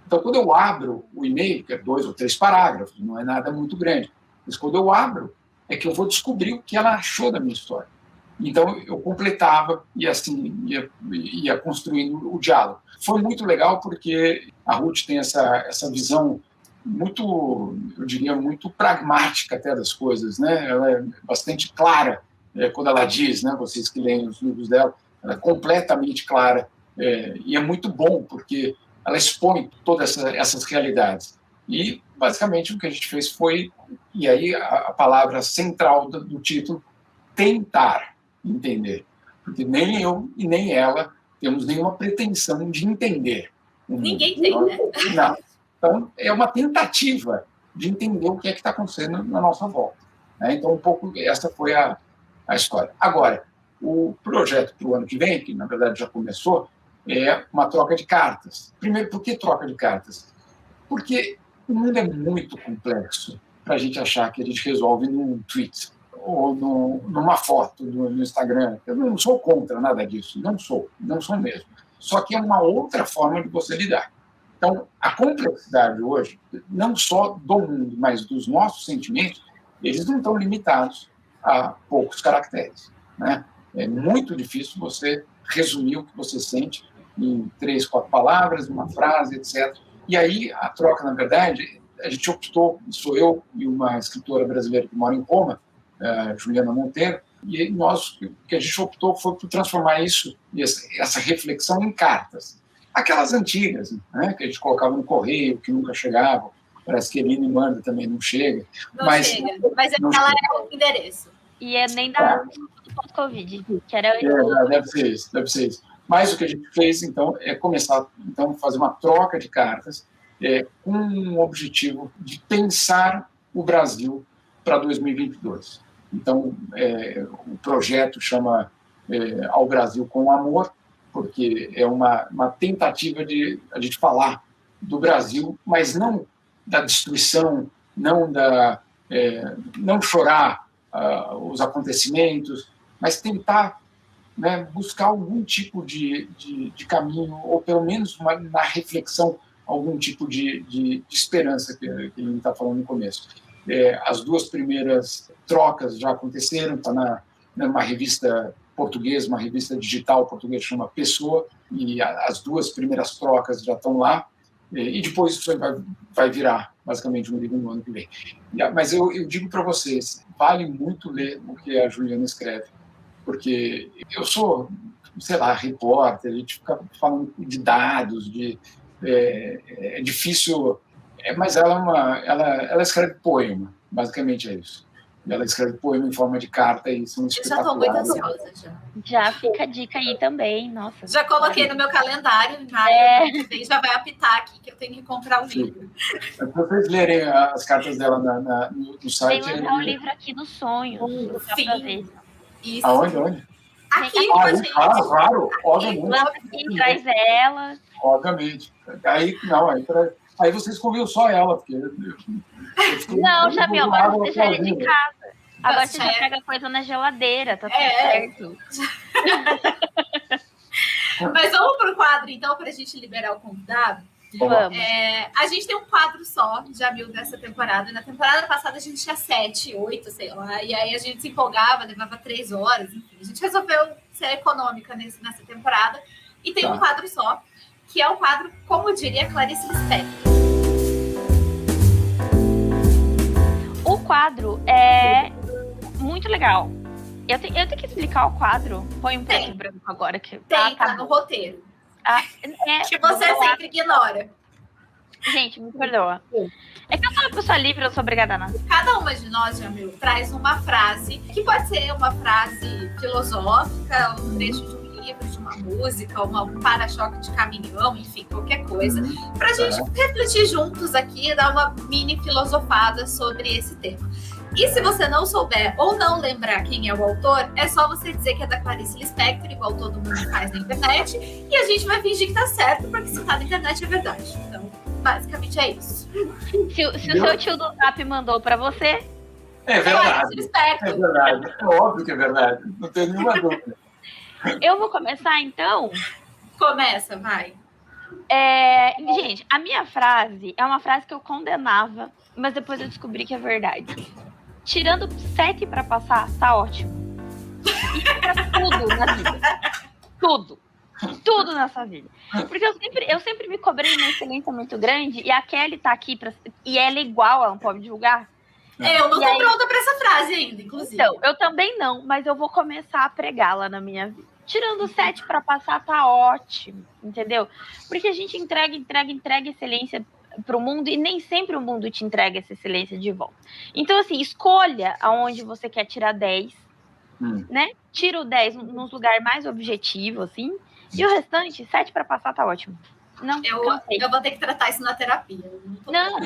Então, quando eu abro o e-mail, que é 2 ou 3 parágrafos, não é nada muito grande, mas quando eu abro, é que eu vou descobrir o que ela achou da minha história. Então, eu completava e, assim, ia construindo o diálogo. Foi muito legal porque a Ruth tem essa visão muito, eu diria, muito pragmática até das coisas, né? Ela é bastante clara quando ela diz, né? Vocês que leem os livros dela, ela é completamente clara e é muito bom porque ela expõe todas essas realidades. E, basicamente, o que a gente fez foi, e aí a palavra central do título, tentar entender, porque nem eu e nem ela temos nenhuma pretensão de entender. Ninguém tem, né? Não. Então, é uma tentativa de entender o que é que está acontecendo na nossa volta. Né? Então, um pouco essa foi a história. Agora, o projeto para o ano que vem, que na verdade já começou, é uma troca de cartas. Primeiro, por que troca de cartas? Porque o mundo é muito complexo para a gente achar que a gente resolve num tweet ou numa foto no Instagram. Eu não sou contra nada disso, não sou mesmo. Só que é uma outra forma de você lidar. Então, a complexidade hoje, não só do mundo, mas dos nossos sentimentos, eles não estão limitados a poucos caracteres, né? É muito difícil você resumir o que você sente em 3, 4 palavras, uma frase, etc. E aí, a troca, na verdade, a gente optou, sou eu e uma escritora brasileira que mora em Roma, Juliana Monteiro, e nós, o que a gente optou foi por transformar isso, essa reflexão, em cartas. Aquelas antigas, né, que a gente colocava no correio, que nunca chegavam. Parece que Eline manda também, não chega. Mas ela é o endereço. E é nem da do pós-Covid, que era... Deve ser isso. Mas o que a gente fez, então, é começar a fazer uma troca de cartas com um objetivo de pensar o Brasil para 2022. Então, o projeto chama Ao Brasil com Amor, porque é uma tentativa de a gente falar do Brasil, mas não da destruição, não chorar os acontecimentos, mas tentar, né, buscar algum tipo de caminho, ou pelo menos na reflexão, algum tipo de esperança que ele está falando no começo. As 2 primeiras trocas já aconteceram, está numa revista portuguesa, uma revista digital portuguesa que chama Pessoa, e as 2 primeiras trocas já estão lá, e depois isso vai virar, basicamente, um livro no ano que vem. Mas eu digo para vocês, vale muito ler o que a Juliana escreve, porque eu sou, sei lá, repórter, a gente fica falando de dados, é difícil, mas ela escreve poema, basicamente é isso. Ela escreve poema em forma de carta e são espetaculares. Eu já estou muito ansiosa. Já fica a dica aí também, nossa. Já coloquei no meu calendário, já vai apitar aqui que eu tenho que comprar o livro. Se vocês lerem as cartas dela no site... Tem um livro aqui no Sonho. Sim. Isso. Aonde? Aqui, claro, obviamente. Vamos aqui, traz ela. Obviamente. Aí vocês conviam só ela, porque... Não, Jamil, agora você já é de casa. Agora você já pega coisa na geladeira, tá tudo certo. Mas vamos pro quadro, então, pra gente liberar o convidado? Vamos. A gente tem um quadro só, Jamil, dessa temporada. Na temporada passada a gente tinha 7, 8, sei lá. E aí a gente se empolgava, levava 3 horas, enfim. A gente resolveu ser econômica nessa temporada. E tem um quadro só, que é o quadro, como diria Clarice Lispector. O quadro é muito legal. Eu tenho que explicar o quadro. Põe um preto e branco agora. Tá no roteiro. Que você sempre ignora. Gente, me perdoa. É que eu sou uma pessoa livre, eu sou obrigada a nada. Cada uma de nós, Jamil, traz uma frase, que pode ser uma frase filosófica, um trecho de um livro, de uma música, um para-choque de caminhão, enfim, qualquer coisa, pra gente refletir juntos aqui e dar uma mini filosofada sobre esse tema. E se você não souber ou não lembrar quem é o autor, é só você dizer que é da Clarice Lispector, igual todo mundo faz na internet, e a gente vai fingir que tá certo, porque se tá na internet é verdade. Então, basicamente é isso. Se o seu tio do Zap mandou pra você... É verdade. É verdade. É óbvio que é verdade. Não tem nenhuma dúvida. Eu vou começar, então? Começa, vai. Gente, a minha frase é uma frase que eu condenava, mas depois eu descobri que é verdade. Tirando 7 pra passar, tá ótimo. Isso pra tudo na vida. Tudo nessa vida. Porque eu sempre me cobrei uma excelência muito grande, e a Kelly tá aqui, e ela é igual, ela não pode divulgar. Eu não tô pronta pra essa frase ainda, inclusive. Então, eu também não, mas eu vou começar a pregá-la na minha vida. Tirando 7 pra passar, tá ótimo, entendeu? Porque a gente entrega excelência para o mundo, e nem sempre o mundo te entrega essa excelência de volta. Então, assim, escolha aonde você quer tirar 10, né? Tira o 10 nos lugares mais objetivos, assim, e o restante, 7 para passar, tá ótimo. Não, eu vou ter que tratar isso na terapia.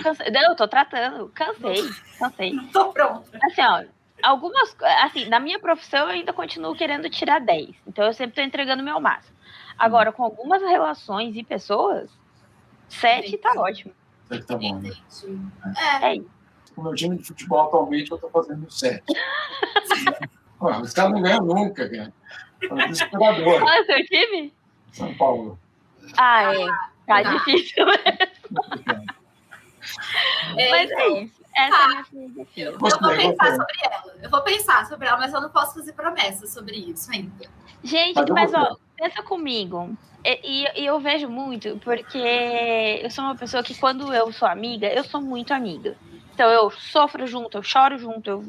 Cansei. Não, eu tô tratando. Cansei. Não tô pronta. Assim, ó, na minha profissão eu ainda continuo querendo tirar 10. Então, eu sempre tô entregando o meu máximo. Agora, com algumas relações e pessoas, 7 tá ótimo. 7 tá bom, né? Entendi. É isso. Com o meu time de futebol atualmente, eu tô fazendo 7. Os caras não ganham nunca, cara. É desesperador. Qual é o seu time? São Paulo. Ah, é. Tá Tá. difícil mesmo. Mas é isso. Essa é a minha filosofia. Eu vou pensar sobre ela. Eu vou pensar sobre ela, mas eu não posso fazer promessas sobre isso ainda. Gente, mas ó, pensa comigo. E eu vejo muito, porque eu sou uma pessoa que quando eu sou amiga, eu sou muito amiga. Então eu sofro junto, eu choro junto, eu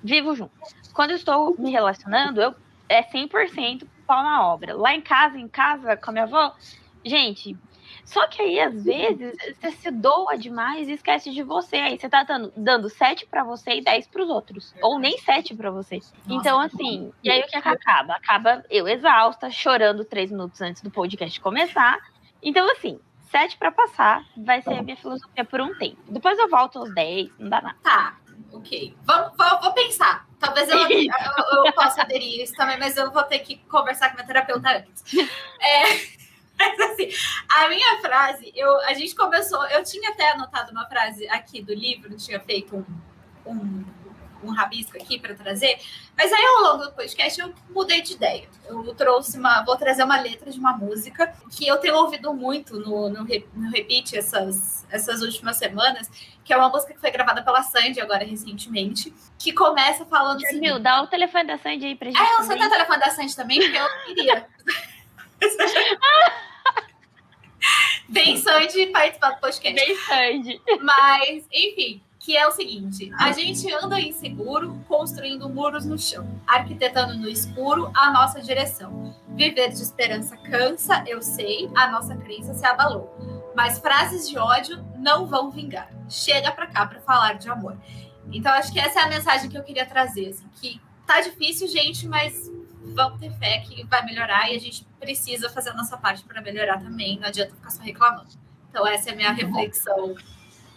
vivo junto. Quando eu estou me relacionando, é 100% pau na obra. Lá em casa, com a minha avó, gente... Só que aí, às vezes, você se doa demais e esquece de você. Aí você tá dando 7 pra você e 10 pros outros. Ou nem 7 pra você. Então, assim, e aí o que acaba? Acaba eu exausta, chorando 3 minutos antes do podcast começar. Então, assim, 7 pra passar vai ser a minha filosofia por um tempo. Depois eu volto aos 10, não dá nada. Tá, ok. Vou pensar. Talvez eu possa aderir isso também, mas eu vou ter que conversar com minha terapeuta antes. Mas assim, a minha frase, a gente começou, eu tinha até anotado uma frase aqui do livro, tinha feito um rabisco aqui para trazer, mas aí ao longo do podcast eu mudei de ideia. Eu vou trazer uma letra de uma música que eu tenho ouvido muito no repeat essas últimas semanas, que é uma música que foi gravada pela Sandy agora recentemente, que começa falando assim... Jamil, dá o telefone da Sandy aí pra gente. Você tem o telefone da Sandy também? Porque eu queria. Bem Sandy participar do podcast. Bem Sandy. Mas, enfim, que é o seguinte: a gente anda inseguro, construindo muros no chão, arquitetando no escuro a nossa direção. Viver de esperança cansa, eu sei, a nossa crença se abalou. Mas frases de ódio não vão vingar. Chega pra cá pra falar de amor. Então, acho que essa é a mensagem que eu queria trazer. Assim, que tá difícil, gente, mas vamos ter fé que vai melhorar e a gente precisa fazer a nossa parte para melhorar também. Não adianta ficar só reclamando. Então, essa é a minha reflexão.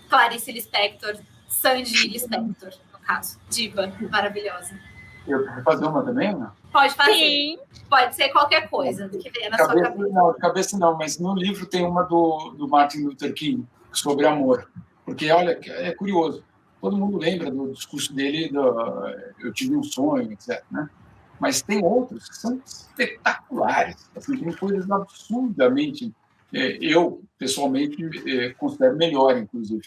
Clarice Lispector, Sandy Lispector, no caso. Diva maravilhosa. Eu vou fazer uma também, não? Pode fazer. Sim. Pode ser qualquer coisa que venha na sua cabeça. Não, de cabeça não, mas no livro tem uma do Martin Luther King sobre amor. Porque, olha, é curioso. Todo mundo lembra do discurso dele, eu tive um sonho, etc., né? Mas tem outros que são espetaculares, assim, tem coisas absurdamente, eu pessoalmente considero melhor, inclusive.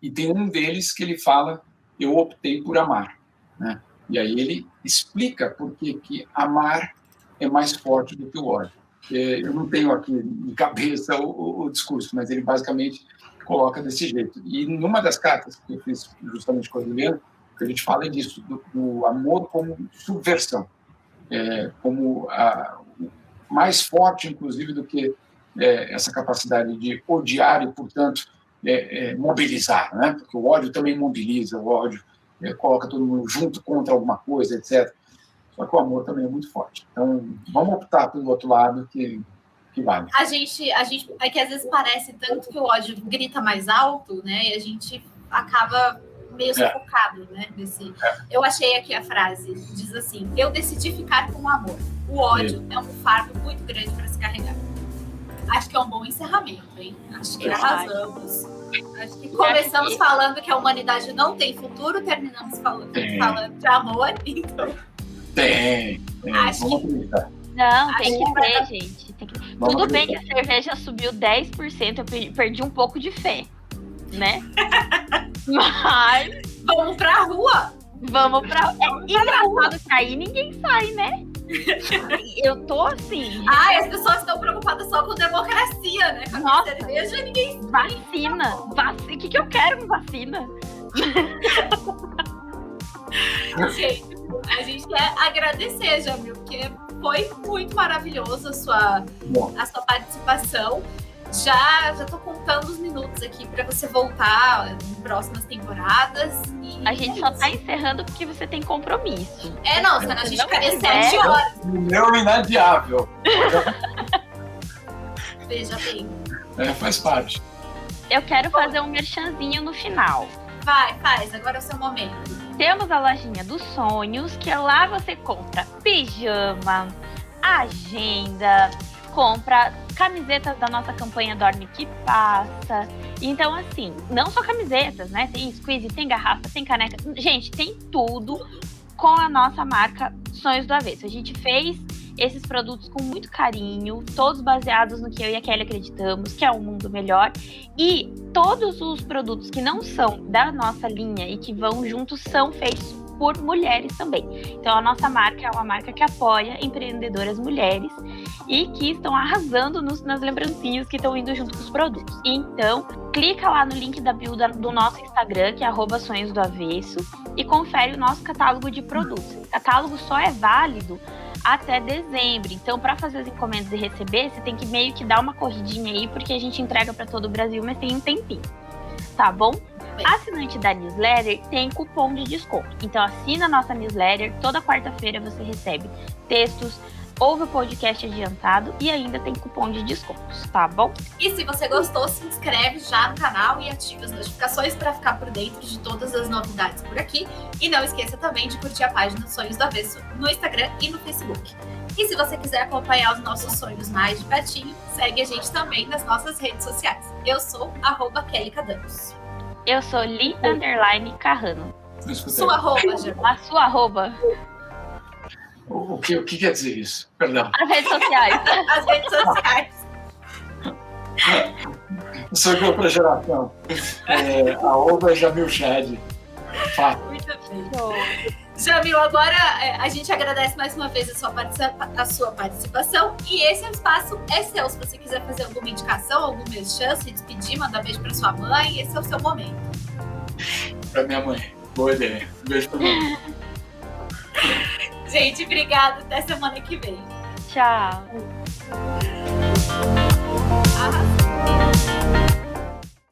E tem um deles que ele fala, eu optei por amar, né? E aí ele explica por que amar é mais forte do que o ódio. Eu não tenho aqui de cabeça o discurso, mas ele basicamente coloca desse jeito. E numa das cartas que eu fiz justamente com a Juliana, que a gente fala disso, do amor como subversão. Como mais forte, inclusive, do que essa capacidade de odiar e, portanto, mobilizar, né? Porque o ódio também mobiliza, o ódio coloca todo mundo junto contra alguma coisa, etc. Só que o amor também é muito forte. Então, vamos optar pelo outro lado que vale. A gente é que às vezes parece tanto que o ódio grita mais alto, né? E a gente acaba meio sufocado, né? Eu achei aqui a frase, diz assim: eu decidi ficar com o amor. O ódio é um fardo muito grande para se carregar. Acho que é um bom encerramento, hein? Acho que arrasamos. Acho que começamos falando que a humanidade não tem futuro, terminamos falando de amor, então... Tem. Acho Vamos acreditar. Não, tem que ter, gente. Tudo bem que a cerveja subiu 10%, eu perdi um pouco de fé, né? Mas... Vamos pra rua! É engraçado que aí ninguém sai, né? Eu tô assim... As pessoas estão preocupadas só com democracia, né? Com a cerveja, ninguém sai. Vacina. O que eu quero com vacina? Gente, a gente quer agradecer, Jamil, porque foi muito maravilhoso a sua participação. Já tô contando os minutos aqui para você voltar em próximas temporadas. A gente só tá encerrando porque você tem compromisso. Não, senão a gente ficaria 7 horas. Meu inadiável. Veja bem. Faz parte. Eu quero fazer um merchanzinho no final. Faz, agora é o seu momento. Temos a lojinha dos sonhos, que lá você compra pijama, agenda, compra camisetas da nossa campanha Dorme Que Passa. Então, assim, não só camisetas, né? Tem squeeze, tem garrafa, tem caneca. Gente, tem tudo com a nossa marca Sonhos do Avesso. A gente fez esses produtos com muito carinho, todos baseados no que eu e a Kelly acreditamos, que é um mundo melhor. E todos os produtos que não são da nossa linha e que vão juntos são feitos por mulheres também. Então a nossa marca é uma marca que apoia empreendedoras mulheres e que estão arrasando nas lembrancinhas que estão indo junto com os produtos. Então, clica lá no link da bio do nosso Instagram, que é @sonhos do avesso, e confere o nosso catálogo de produtos. O catálogo só é válido até dezembro. Então, para fazer as encomendas e receber, você tem que meio que dar uma corridinha aí, porque a gente entrega para todo o Brasil, mas tem um tempinho. Tá bom? Assinante da newsletter tem cupom de desconto. Então, assina a nossa newsletter. Toda quarta-feira você recebe textos, ouve o podcast adiantado e ainda tem cupom de descontos, tá bom? E se você gostou, se inscreve já no canal e ative as notificações para ficar por dentro de todas as novidades por aqui. E não esqueça também de curtir a página Sonhos do Avesso no Instagram e no Facebook. E se você quiser acompanhar os nossos sonhos mais de pertinho, segue a gente também nas nossas redes sociais. Eu sou @Kelly Cadanos. Eu sou Li_Carrano. Sua arroba, Germano. A sua arroba. O que quer dizer isso? Perdão. As redes sociais. As redes sociais. Eu sou de outra geração. @ Jamil Chad. Fato. Muito bem. Jamil, agora a gente agradece mais uma vez a sua participação. E esse espaço é seu. Se você quiser fazer alguma indicação, algum merchan, se despedir, mandar beijo para sua mãe, esse é o seu momento. Para minha mãe. Boa ideia. Um beijo para minha mãe. Gente, obrigada. Até semana que vem. Tchau.